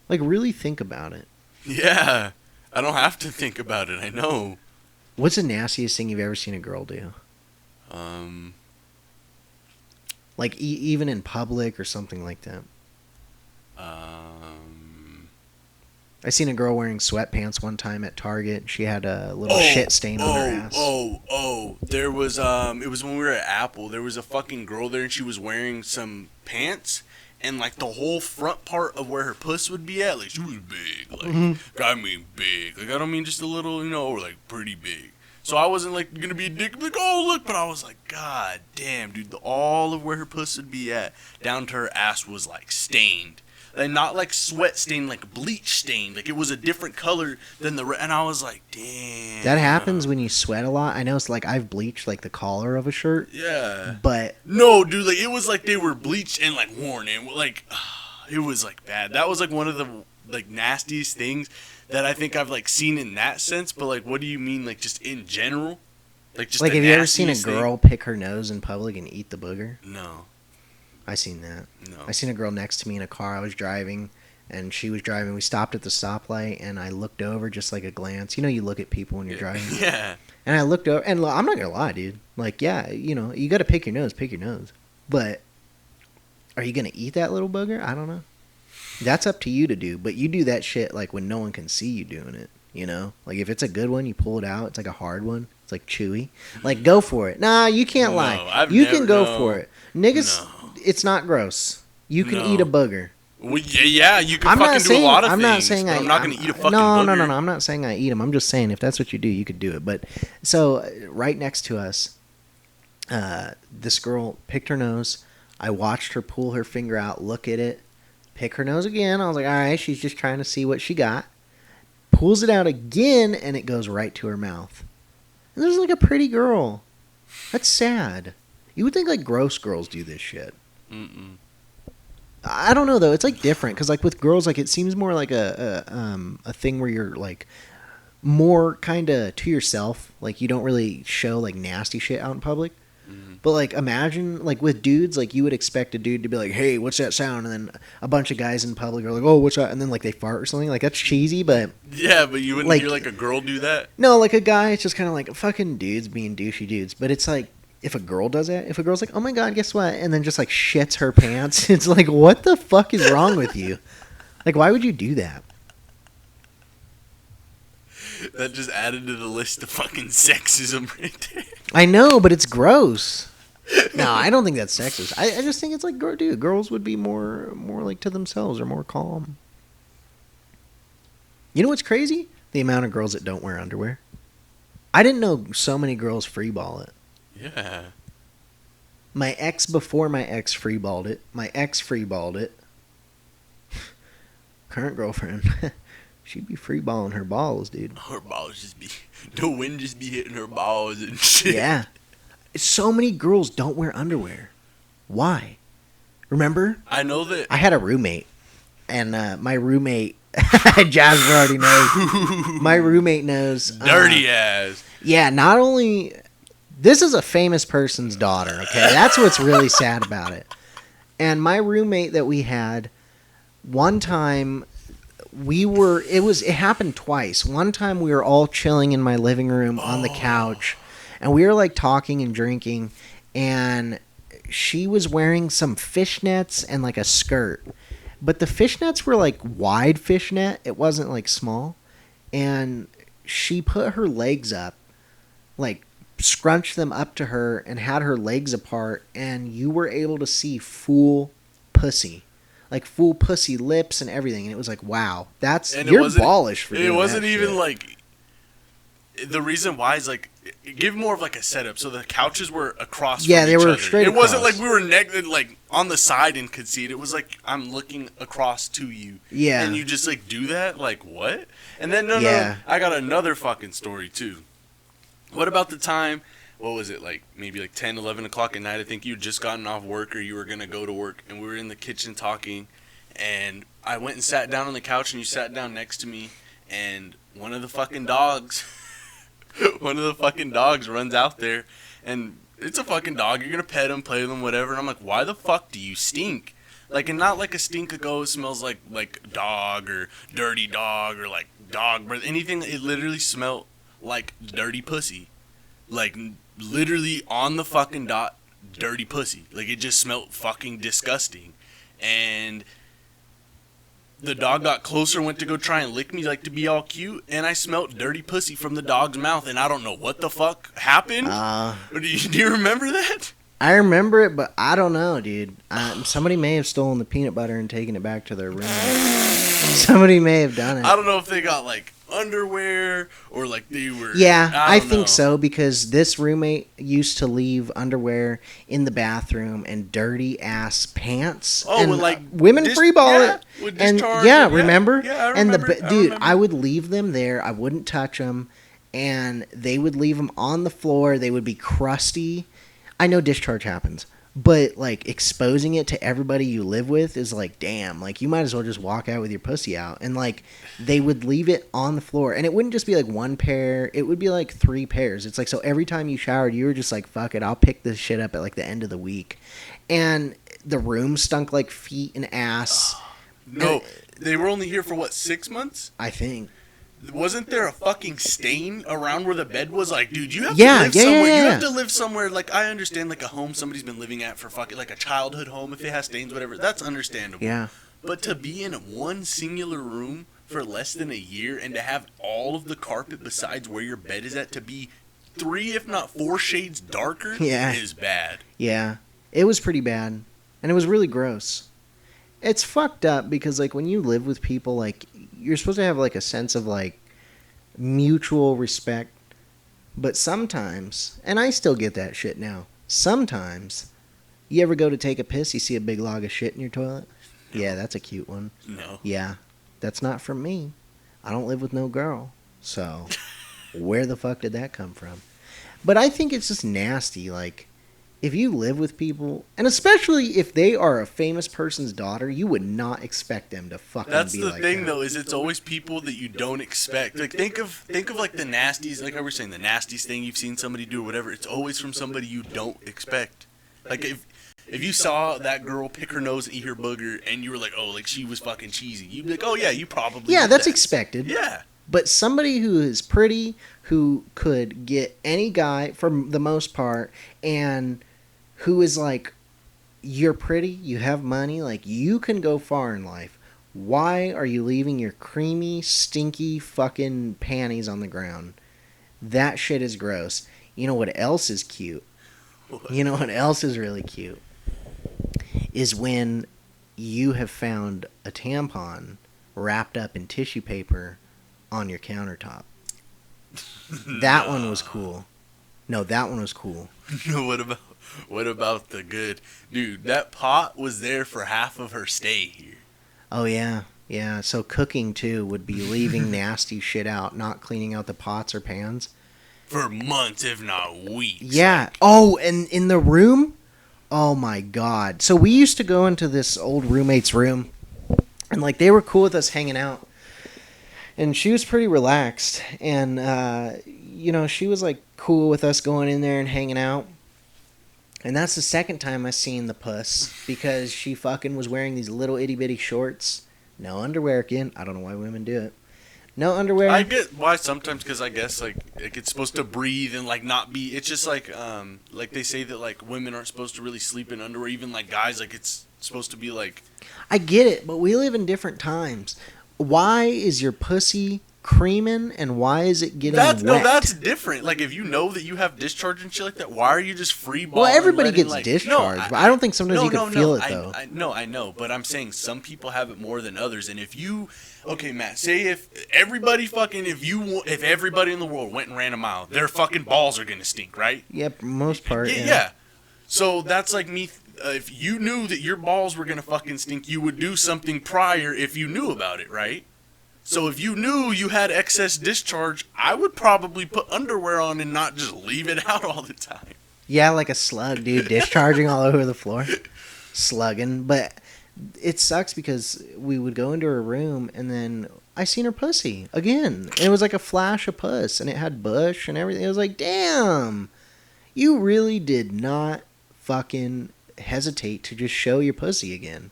Like, really think about it. Yeah. I don't have to think about it. I know. What's the nastiest thing you've ever seen a girl do? Like, even in public or something like that. I seen a girl wearing sweatpants one time at Target. She had a little shit stain on her ass. There was, it was when we were at Apple. There was a fucking girl there and she was wearing some pants. And, like, the whole front part of where her puss would be at, like, she was big. Like, I mean big. Like, I don't mean just a little, you know, or, like, pretty big. So I wasn't, like, going to be a dick, like, oh, look. But I was like, God damn, dude. All of where her puss would be at, down to her ass, was, like, stained. And not, like, sweat stained, like, bleach stained. Like, it was a different color than the... And I was like, damn. That happens when you sweat a lot. I know it's like I've bleached, like, the collar of a shirt. Yeah. But... No, dude, like, it was like they were bleached and, like, worn. And, like, it was, like, bad. That was, like, one of the, like, nastiest things that I think I've, like, seen in that sense. But, like, what do you mean, like, just in general? Like, just Like, the have you ever seen a nastiest girl pick her nose in public and eat the booger? thing? No. I seen that. No. I seen a girl next to me in a car. I was driving, and she was driving. We stopped at the stoplight, and I looked over just like a glance. You know, you look at people when you're driving. Yeah. And I looked over, and I'm not gonna lie, dude. Like, yeah, you know, you got to pick your nose. But are you gonna eat that little booger? I don't know. That's up to you to do. But you do that shit like when no one can see you doing it. You know, like if it's a good one, you pull it out. It's like a hard one. It's like chewy. Like, go for it. Nah, you can't No, lie. I've You never- can go no. for it. Niggas, No. it's not gross. You can No. eat a booger. Well, yeah, you can I'm fucking not do saying. a lot of I'm things. not saying. But I'm not going to eat a fucking no, booger. No. I'm not saying I eat them. I'm just saying if that's what you do, you could do it. But so right next to us, this girl picked her nose. I watched her pull her finger out, look at it, pick her nose again. I was like, all right, she's just trying to see what she got. Pulls it out again, and it goes right to her mouth. And this is like a pretty girl. That's sad. You would think like gross girls do this shit. Mm-mm. I don't know though. It's like different because like with girls, like it seems more like a thing where you're like more kind of to yourself. Like you don't really show like nasty shit out in public. But like imagine like with dudes, like you would expect a dude to be like, "Hey, what's that sound?" And then a bunch of guys in public are like, "Oh, what's that?" And then like they fart or something. Like that's cheesy, but Yeah, but you wouldn't Like- hear like a girl do that. no, like a guy, it's just kind of like fucking dudes being douchey dudes. But it's like if a girl does that, if a girl's like, "Oh my god, guess what?" and then just like shits her pants, it's like, what the fuck is wrong with you? Like, why would you do that? That just added to the list of fucking sexism right there. I know, but it's gross. No, I don't think that's sexist. I just think it's like, dude, girls would be more like to themselves or more calm. You know what's crazy? The amount of girls that don't wear underwear. I didn't know so many girls freeball it. Yeah. My ex before my ex freeballed it. My ex freeballed it. Current girlfriend. She'd be freeballing her balls, dude. Her balls just be, the wind just be hitting her balls and shit. Yeah. So many girls don't wear underwear. Why? Remember? I know that. I had a roommate, and my roommate, Jasper already knows. My roommate knows. Dirty ass. Yeah, not only. This is a famous person's daughter, okay? That's what's really sad about it. And my roommate that we had, one time, it happened twice. One time we were all chilling in my living room on the couch, and we were like talking and drinking, and she was wearing some fishnets and like a skirt. But the fishnets were like wide fishnet. It wasn't like small. And she put her legs up, like scrunched them up to her and had her legs apart, and you were able to see full pussy. Like full pussy lips and everything. And it was like, wow, you're ballish for doing It wasn't that even shit. like, the reason why is like, give more of like a setup. So the couches were across Yeah, from they each were other. straight It wasn't across. like we were like on the side and could see it. It was like I'm looking across to you. Yeah. And you just like do that? Like what? And then no, Yeah. I got another fucking story too. What about the time, what was it, like maybe like 10, 11 o'clock at night? I think you had just gotten off work or you were going to go to work, and we were in the kitchen talking, and I went and sat down on the couch, and you sat down next to me, and one of the fucking dogs runs out there, and it's a fucking dog. You're going to pet him, play with him, whatever. And I'm like, why the fuck do you stink? Like, and not like a stink that goes, smells like dog or dirty dog or like dog breath, anything. It literally smelled like dirty pussy. Like, literally on the fucking dot, dirty pussy. Like, it just smelled fucking disgusting. And the dog got closer, went to go try and lick me, like, to be all cute, and I smelled dirty pussy from the dog's mouth, and I don't know what the fuck happened. Do you remember that? I remember it, but I don't know, dude. Somebody may have stolen the peanut butter and taken it back to their room. Somebody may have done it. I don't know if they got, like, underwear or, like, they were... Yeah, I don't think know. so, because this roommate used to leave underwear in the bathroom and dirty ass pants. Oh, and with, like, women freeball it. with And discharge, yeah, remember? Yeah, I And remember. dude, I would leave them there. I wouldn't touch them, and they would leave them on the floor. They would be crusty. I know discharge happens, but like exposing it to everybody you live with is like, damn, like you might as well just walk out with your pussy out. And like they would leave it on the floor, and it wouldn't just be like one pair, it would be like 3 pairs. It's like, so every time you showered, you were just like, fuck it, I'll pick this shit up at like the end of the week. And the room stunk like feet and ass. No, they were only here for, what, 6 months? I think. Wasn't there a fucking stain around where the bed was? Like, dude, you have Yeah, to live yeah, somewhere. yeah, You yeah. have to live somewhere. Like, I understand, like a home somebody's been living at for fucking, like a childhood home. If it has stains, whatever, that's understandable. Yeah. But to be in one singular room for less than a year and to have all of the carpet besides where your bed is at to be 3, if not 4 shades darker, Yeah. is bad. Yeah, it was pretty bad, and it was really gross. It's fucked up because like when you live with people, like you're supposed to have like a sense of like mutual respect, but sometimes, and I still get that shit now, sometimes you ever go to take a piss, you see a big log of shit in your toilet? Yeah, that's a cute one. No. Yeah, that's not from me. I don't live with no girl, so where the fuck did that come from? But I think it's just nasty. Like, if you live with people, and especially if they are a famous person's daughter, you would not expect them to fucking That's be the like thing, that. though, is it's always people that you don't expect. Like think of like the nasties, like I was saying, the nastiest thing you've seen somebody do or whatever. It's always from somebody you don't expect. Like if you saw that girl pick her nose and eat her booger, and you were like, oh, like she was fucking cheesy, you'd be like, oh yeah, you probably Yeah, did that's that. expected. Yeah. But somebody who is pretty, who could get any guy for the most part, and who is like, you're pretty, you have money, like you can go far in life. Why are you leaving your creamy, stinky fucking panties on the ground? That shit is gross. You know what else is cute? You know what else is really cute? Is when you have found a tampon wrapped up in tissue paper on your countertop. That one was cool. No, that one was cool. What about the good dude? That pot was there for half of her stay here. Oh yeah, yeah. So cooking too would be leaving nasty shit out, not cleaning out the pots or pans. For months, if not weeks. Yeah. Oh, and in the room, oh my god. So we used to go into this old roommate's room, and like they were cool with us hanging out, and she was pretty relaxed, and you know, she was like cool with us going in there and hanging out. And that's the second time I seen the puss, because she fucking was wearing these little itty bitty shorts. No underwear again. I don't know why women do it. No underwear. I get why sometimes, because I guess like it's supposed to breathe and like not be. It's just like they say that like women aren't supposed to really sleep in underwear. Even like guys, like it's supposed to be like. I get it, but we live in different times. Why is your pussy creaming, and why is it getting wet? No, that's different. Like if you know that you have discharge and shit like that, why are you just free balling? Well, everybody letting, gets like, discharge, no, but I don't think sometimes you can feel it I, though. I know, but I'm saying some people have it more than others. And if you, okay, Matt, say if everybody fucking, if everybody in the world went and ran a mile, their fucking balls are gonna stink, right? Yep, most part. Yeah. So that's like me. If you knew that your balls were gonna fucking stink, you would do something prior if you knew about it, right? So if you knew you had excess discharge, I would probably put underwear on and not just leave it out all the time. Yeah, like a slug, dude, discharging all over the floor, slugging. But it sucks because we would go into her room and then I seen her pussy again. And it was like a flash of puss, and it had bush and everything. It was like, damn, you really did not fucking hesitate to just show your pussy again.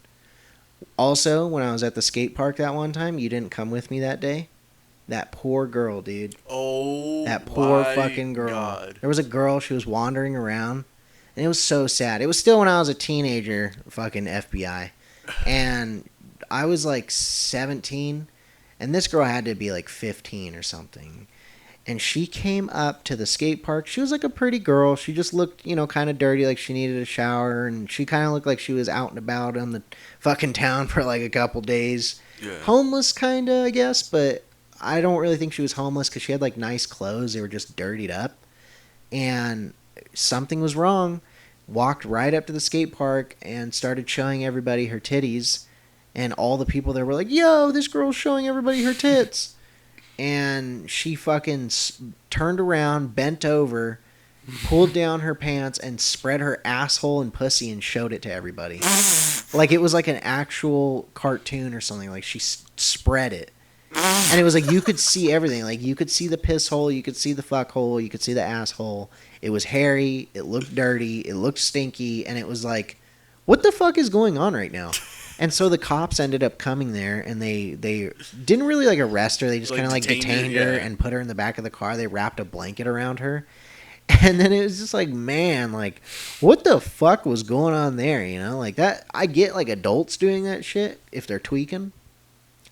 Also, when I was at the skate park that one time, you didn't come with me that day. That poor girl, dude. Oh, that poor my fucking girl. God. There was a girl, she was wandering around, and it was so sad. It was still when I was a teenager, fucking FBI. And I was like 17, and this girl had to be like 15 or something. And she came up to the skate park. She was like a pretty girl. She just looked, you know, kind of dirty, like she needed a shower. And she kind of looked like she was out and about on the fucking town for like a couple days. Yeah. Homeless, kind of, I guess. But I don't really think she was homeless because she had like nice clothes. They were just dirtied up. And something was wrong. Walked right up to the skate park and started showing everybody her titties. And all the people there were like, yo, this girl's showing everybody her tits. And she fucking turned around, bent over, pulled down her pants, and spread her asshole and pussy and showed it to everybody. Like it was like an actual cartoon or something. Like she spread it. And it was like you could see everything. Like you could see the piss hole, you could see the fuck hole, you could see the asshole. It was hairy, it looked dirty, it looked stinky, and it was like, what the fuck is going on right now? And so the cops ended up coming there, and they didn't really like arrest her. They just Like kind of like detained her yeah. and put her in the back of the car. They wrapped a blanket around her. And then it was just like, man, like, what the fuck was going on there, you know? Like that, I get like adults doing that shit if they're tweaking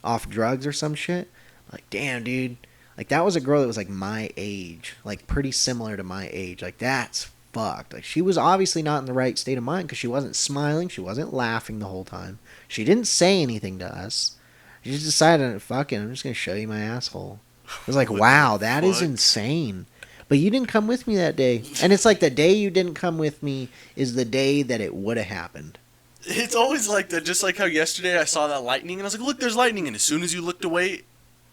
off drugs or some shit. Like, damn, dude. Like that was a girl that was like my age, like pretty similar to my age. Like that's fucked. Like she was obviously not in the right state of mind because she wasn't smiling, she wasn't laughing the whole time. She didn't say anything to us. She just decided, fuck it, I'm just gonna show you my asshole. I was like, wow, that is insane. But you didn't come with me that day, and it's like the day you didn't come with me is the day that it would have happened. It's always like that. Just like how yesterday I saw that lightning, and I was like, look, there's lightning, and as soon as you looked away,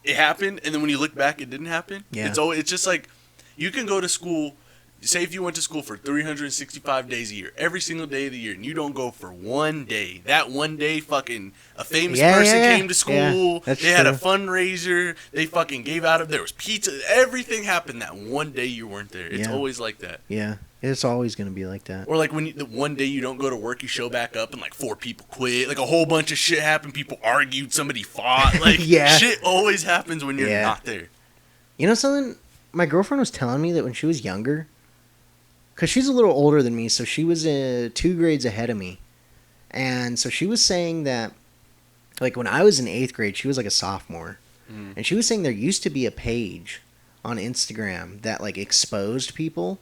it happened, and then when you look back, it didn't happen. Yeah. It's just like you can go to school say if you went to school for 365 days a year, every single day of the year, and you don't go for one day, that one day fucking a famous person came to school, they had a fundraiser, they fucking gave out of, there was pizza, everything happened that one day you weren't there. It's always like that. Yeah, it's always going to be like that. Or like when the one day you don't go to work, you show back up and like 4 people quit, like a whole bunch of shit happened, people argued, somebody fought, like shit always happens when you're not there. You know something? My girlfriend was telling me that when she was younger, because she's a little older than me, so she was 2 grades ahead of me. And so she was saying that, like, when I was in 8th grade, she was like a sophomore. And she was saying there used to be a page on Instagram that, like, exposed people.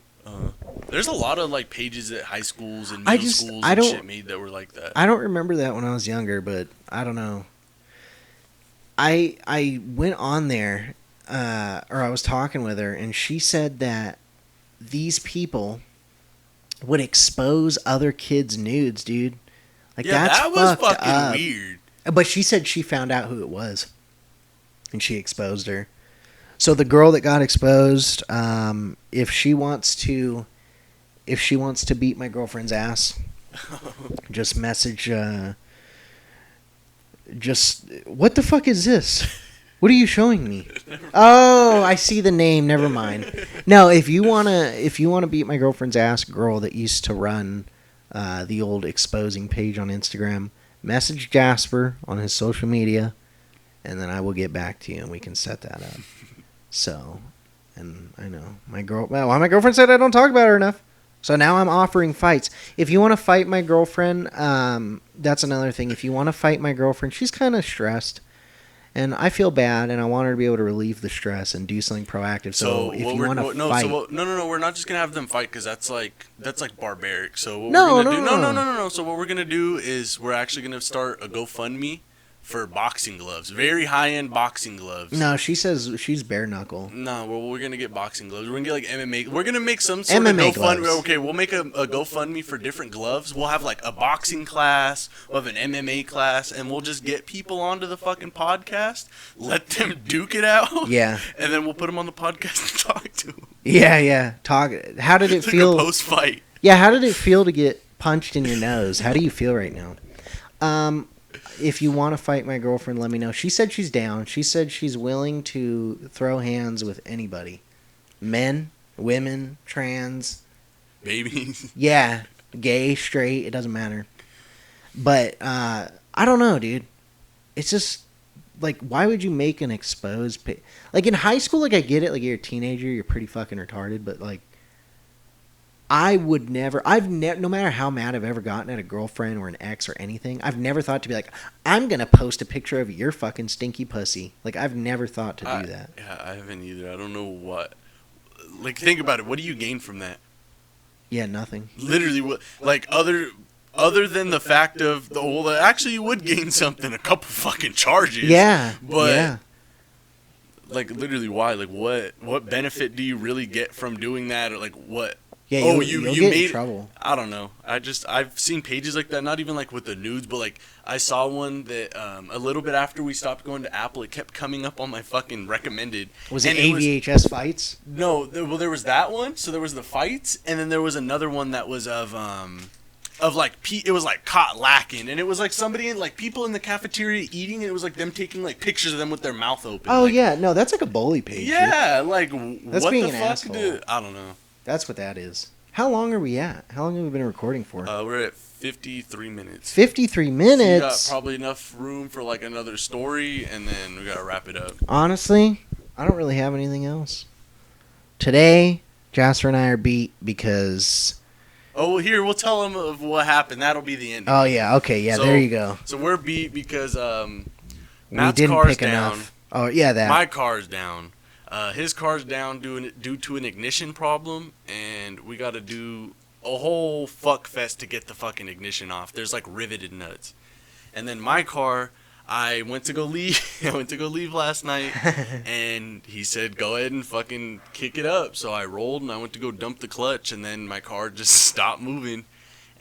There's a lot of, like, pages at high schools and middle schools and shit made that were like that. I don't remember that when I was younger, but I don't know. I went on there, or I was talking with her, and she said that these people would expose other kids' nudes, dude. Like, that's that was fucking up. weird. But she said she found out who it was, and she exposed her. So the girl that got exposed, if she wants to beat my girlfriend's ass, just message. What the fuck is this? What are you showing me? Oh, I see the name. Never mind. No, if you wanna beat my girlfriend's ass, girl that used to run the old exposing page on Instagram, message Jasper on his social media, and then I will get back to you and we can set that up. So, and I know my girlfriend said I don't talk about her enough. So now I'm offering fights. If you want to fight my girlfriend, that's another thing. If you want to fight my girlfriend, she's kind of stressed. And I feel bad, and I want her to be able to relieve the stress and do something proactive. So if you want to fight... No, we're not just going to have them fight, because that's like barbaric. So what we're going to do... No. So what we're going to do is we're actually going to start a GoFundMe for boxing gloves. Very high-end boxing gloves. No, she says she's bare knuckle. No, well, we're going to get boxing gloves. We're going to get like MMA. We're going to make some sort MMA of GoFundMe. Gloves. Okay, we'll make a GoFundMe for different gloves. We'll have like a boxing class. We'll have an MMA class. And we'll just get people onto the fucking podcast. Let them duke it out. Yeah. And then we'll put them on the podcast and talk to them. Yeah. Talk. How did it feel? Like a post-fight. Yeah, how did it feel to get punched in your nose? How do you feel right now? If you want to fight my girlfriend, let me know. She said she's down. She said she's willing to throw hands with anybody. Men, women, trans. Babies. Yeah. Gay, straight, it doesn't matter. But, I don't know, dude. It's just, like, why would you make an exposed... Like, in high school, like, I get it. Like, you're a teenager, you're pretty fucking retarded. But, like, I would never, no matter how mad I've ever gotten at a girlfriend or an ex or anything, I've never thought to be like, I'm going to post a picture of your fucking stinky pussy. Like, I've never thought to do that. Yeah, I haven't either. I don't know what. Like, think about it. What do you gain from that? Yeah, nothing. Literally, what, like, other than the fact of, actually, you would gain something, a couple fucking charges. Yeah. But, yeah. Like, literally, why? Like, what benefit do you really get from doing that? Or, like, what? Yeah, you'll get in trouble. I don't know. I've seen pages like that, not even like with the nudes, but like I saw one that a little bit after we stopped going to Apple, it kept coming up on my fucking recommended. Was it AVHS fights? No, there was that one. So there was the fights, and then there was another one that was of like it was like caught lacking, and it was like somebody like people in the cafeteria eating, and it was like them taking like pictures of them with their mouth open. Oh like, yeah, no, that's like a bully page. Yeah, dude. like that's what being the an fuck? asshole. I don't know. That's what that is. How long are we at? How long have we been recording for? We're at 53 minutes. 53 minutes? So you got probably enough room for like another story, and then we gotta wrap it up. Honestly, I don't really have anything else. Today, Jasper and I are beat because... Oh, well, here, we'll tell them of what happened. That'll be the end. Oh, yeah. Okay, yeah, there you go. So we're beat because Matt's car's down. Enough. Oh, yeah, that. My car's down. His car's down due to an ignition problem, and we got to do a whole fuck fest to get the fucking ignition off. There's like riveted nuts. And then my car, I went to go leave. I went to go leave last night, and he said, go ahead and fucking kick it up. So I rolled, and I went to go dump the clutch, and then my car just stopped moving,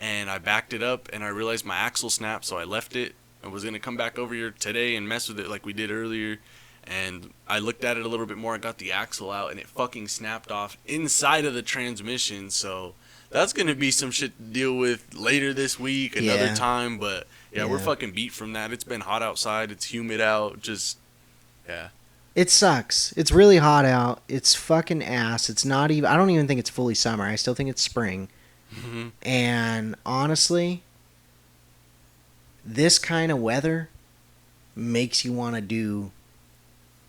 and I backed it up, and I realized my axle snapped, so I left it. I was going to come back over here today and mess with it like we did earlier. And I looked at it a little bit more. I got the axle out, and it fucking snapped off inside of the transmission. So that's going to be some shit to deal with later this week, another time. But, yeah, we're fucking beat from that. It's been hot outside. It's humid out. Just, yeah. It sucks. It's really hot out. It's fucking ass. It's not even... I don't even think it's fully summer. I still think it's spring. Mm-hmm. And honestly, this kind of weather makes you want to do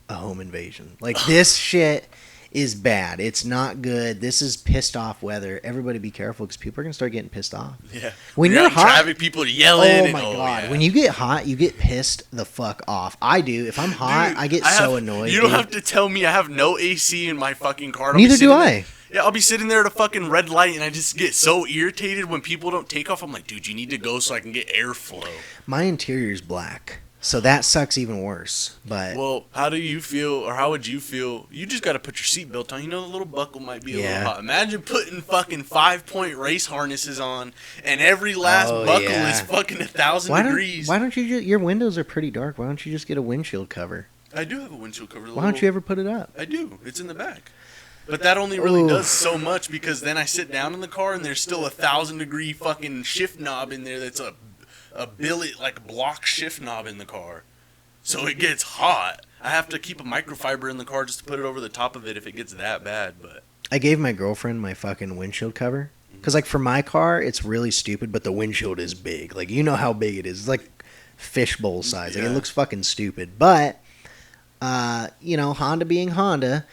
a home invasion. Like, this shit is bad. It's not good. This is pissed off weather. Everybody be careful because people are going to start getting pissed off. Yeah. When you're out in hot... traffic, people are yelling. Oh, and, my God. Yeah. When you get hot, you get pissed the fuck off. I do. If I'm hot, Dude, I get so annoyed. You don't have to tell me I have no AC in my fucking car. Neither do I. Yeah, I'll be sitting there at a fucking red light, and I just get so irritated when people don't take off. I'm like, dude, you need to go so I can get airflow. My interior's black, so that sucks even worse. But well, how do you feel, or how would you feel? You just got to put your seatbelt on. You know, the little buckle might be a little hot. Imagine putting fucking 5-point race harnesses on, and every last buckle is fucking 1,000 degrees. Why don't you just... Your windows are pretty dark. Why don't you just get a windshield cover? I do have a windshield cover. Why don't you ever put it up? I do. It's in the back. But that only really does so much because then I sit down in the car and there's still 1,000-degree fucking shift knob in there that's a billet, like block shift knob in the car. So it gets hot. I have to keep a microfiber in the car just to put it over the top of it if it gets that bad. But I gave my girlfriend my fucking windshield cover. Because, like, for my car, it's really stupid, but the windshield is big. Like, you know how big it is. It's like fishbowl size. Like, it looks fucking stupid. But, you know, Honda being Honda...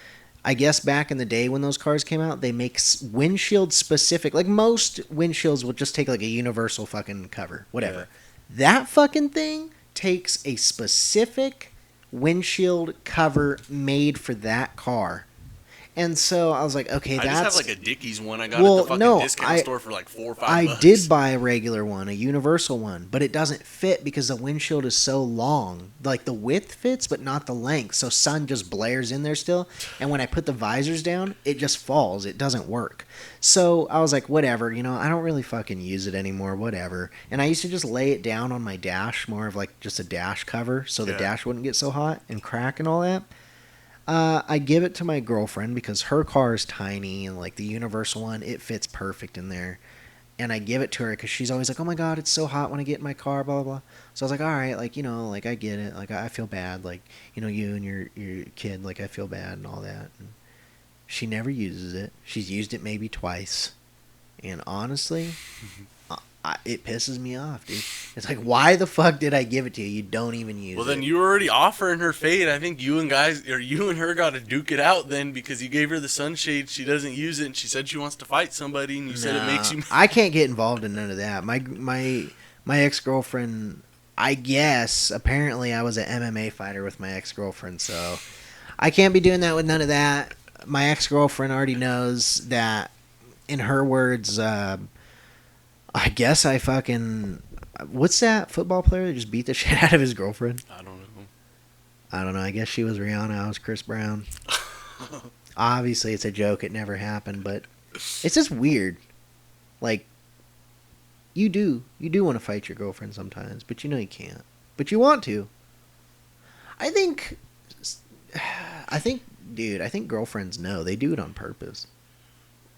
I guess back in the day when those cars came out, they make windshield specific. Like most windshields will just take like a universal fucking cover, whatever. Yeah. That fucking thing takes a specific windshield cover made for that car. And so I was like, okay, that's... I just have like a Dickies one I got at the fucking discount store for like $4 or $5. I did buy a regular one, a universal one, but it doesn't fit because the windshield is so long. Like the width fits, but not the length. So sun just blares in there still. And when I put the visors down, it just falls. It doesn't work. So I was like, whatever, you know, I don't really fucking use it anymore, whatever. And I used to just lay it down on my dash, more of like just a dash cover so the dash wouldn't get so hot and crack and all that. I give it to my girlfriend because her car is tiny and like the universal one, it fits perfect in there. And I give it to her because she's always like, oh my God, it's so hot when I get in my car, blah, blah, blah. So I was like, all right, like, you know, like I get it. Like I feel bad. Like, you know, you and your kid, like I feel bad and all that. And she never uses it. She's used it maybe twice. And honestly, it pisses me off, dude. It's like, why the fuck did I give it to you? You don't even use it. Well, then you were already offering her fate. I think you and her got to duke it out then because you gave her the sunshade. She doesn't use it, and she said she wants to fight somebody, and you said it makes you... I can't get involved in none of that. My ex-girlfriend, I guess, apparently I was an MMA fighter with my ex-girlfriend, so I can't be doing that with none of that. My ex-girlfriend already knows that, in her words... I guess I fucking... What's that football player that just beat the shit out of his girlfriend? I don't know. I guess she was Rihanna. I was Chris Brown. Obviously, it's a joke. It never happened, but it's just weird. Like, you do want to fight your girlfriend sometimes, but you know you can't. But you want to. I think, dude, I think girlfriends know. They do it on purpose.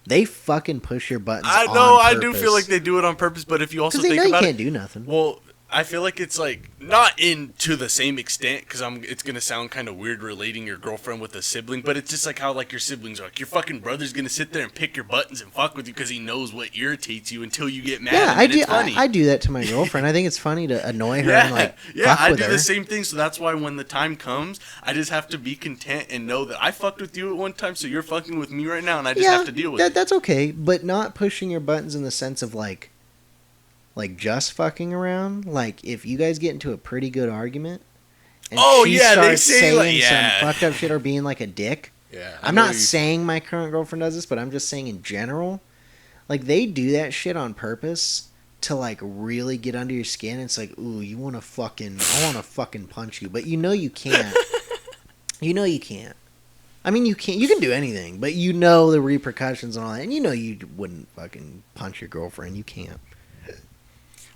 They fucking push your buttons. I know. I do feel like they do it on purpose, but if you also think about it, you can't do nothing. Well, I feel like it's like not to the same extent because it's gonna sound kind of weird relating your girlfriend with a sibling, but it's just like how like your siblings are. Like your fucking brother's gonna sit there and pick your buttons and fuck with you because he knows what irritates you until you get mad. Yeah, I do. I do that to my girlfriend. I think it's funny to annoy her and like fuck I with do her. the same thing. So that's why when the time comes, I just have to be content and know that I fucked with you at one time, so you're fucking with me right now, and I just have to deal with it. That's okay, but not pushing your buttons in the sense of like just fucking around. Like if you guys get into a pretty good argument and she starts saying some fucked up shit or being like a dick. Yeah, I'm not saying my current girlfriend does this, but I'm just saying in general, like they do that shit on purpose to like really get under your skin. It's like, ooh, I want to fucking punch you, but you know you can't. You know you can't. I mean, you can't. You can do anything, but you know the repercussions and all that, and you know you wouldn't fucking punch your girlfriend. You can't.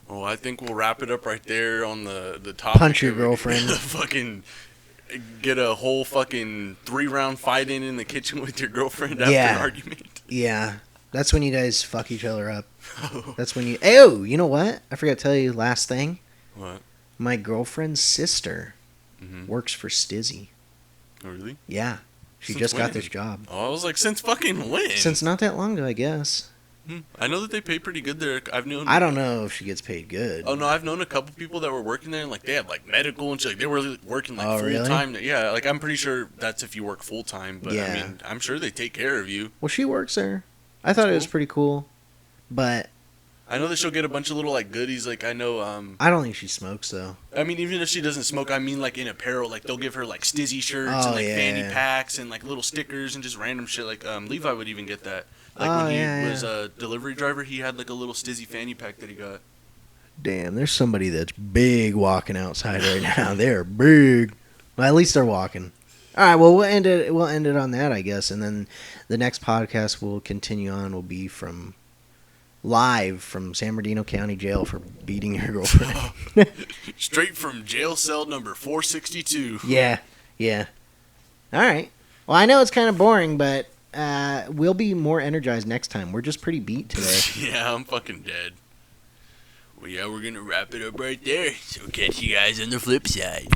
Well, I think we'll wrap it up right there on the topic. Punch your girlfriend. Fucking get a whole fucking 3-round fight in the kitchen with your girlfriend after Yeah. an argument. Yeah, that's when you guys fuck each other up. That's when you. Oh, you know what? I forgot to tell you. Last thing. What? My girlfriend's sister Mm-hmm. works for Stizzy. Oh, really? Yeah, she Since just got when? this job Oh, I was like, since fucking when? since not that long ago, I guess. I know that they pay pretty good there. I've known. I don't know if she gets paid good. Oh no, I've known a couple people that were working there, and like they have like medical and shit. Like, they were working like Oh, full really? time. Yeah, like I'm pretty sure that's if you work full time. But I Yeah. mean, I'm sure they take care of you. Well, she works there. I thought it was cool. pretty cool, but I know that she'll get a bunch of little like goodies. Like I know, I don't think she smokes though. I mean, even if she doesn't smoke, I mean like in apparel, like they'll give her like Stizzy shirts Oh, and like yeah. fanny packs and like little stickers and just random shit. Like Levi would even get that. Like Oh, when he yeah, was yeah. a delivery driver, he had like a little Stizzy fanny pack that he got. Damn, there's somebody that's big walking outside right now. They're big. Well, at least they're walking. All right, well, we'll end it on that, I guess, and then the next podcast we'll continue on will be from live from San Bernardino County Jail for beating your girlfriend. Straight from jail cell number 462. Yeah. All right. Well, I know it's kind of boring, but we'll be more energized next time. We're just pretty beat today. Yeah, I'm fucking dead. Well, yeah, we're gonna wrap it up right there. So catch you guys on the flip side.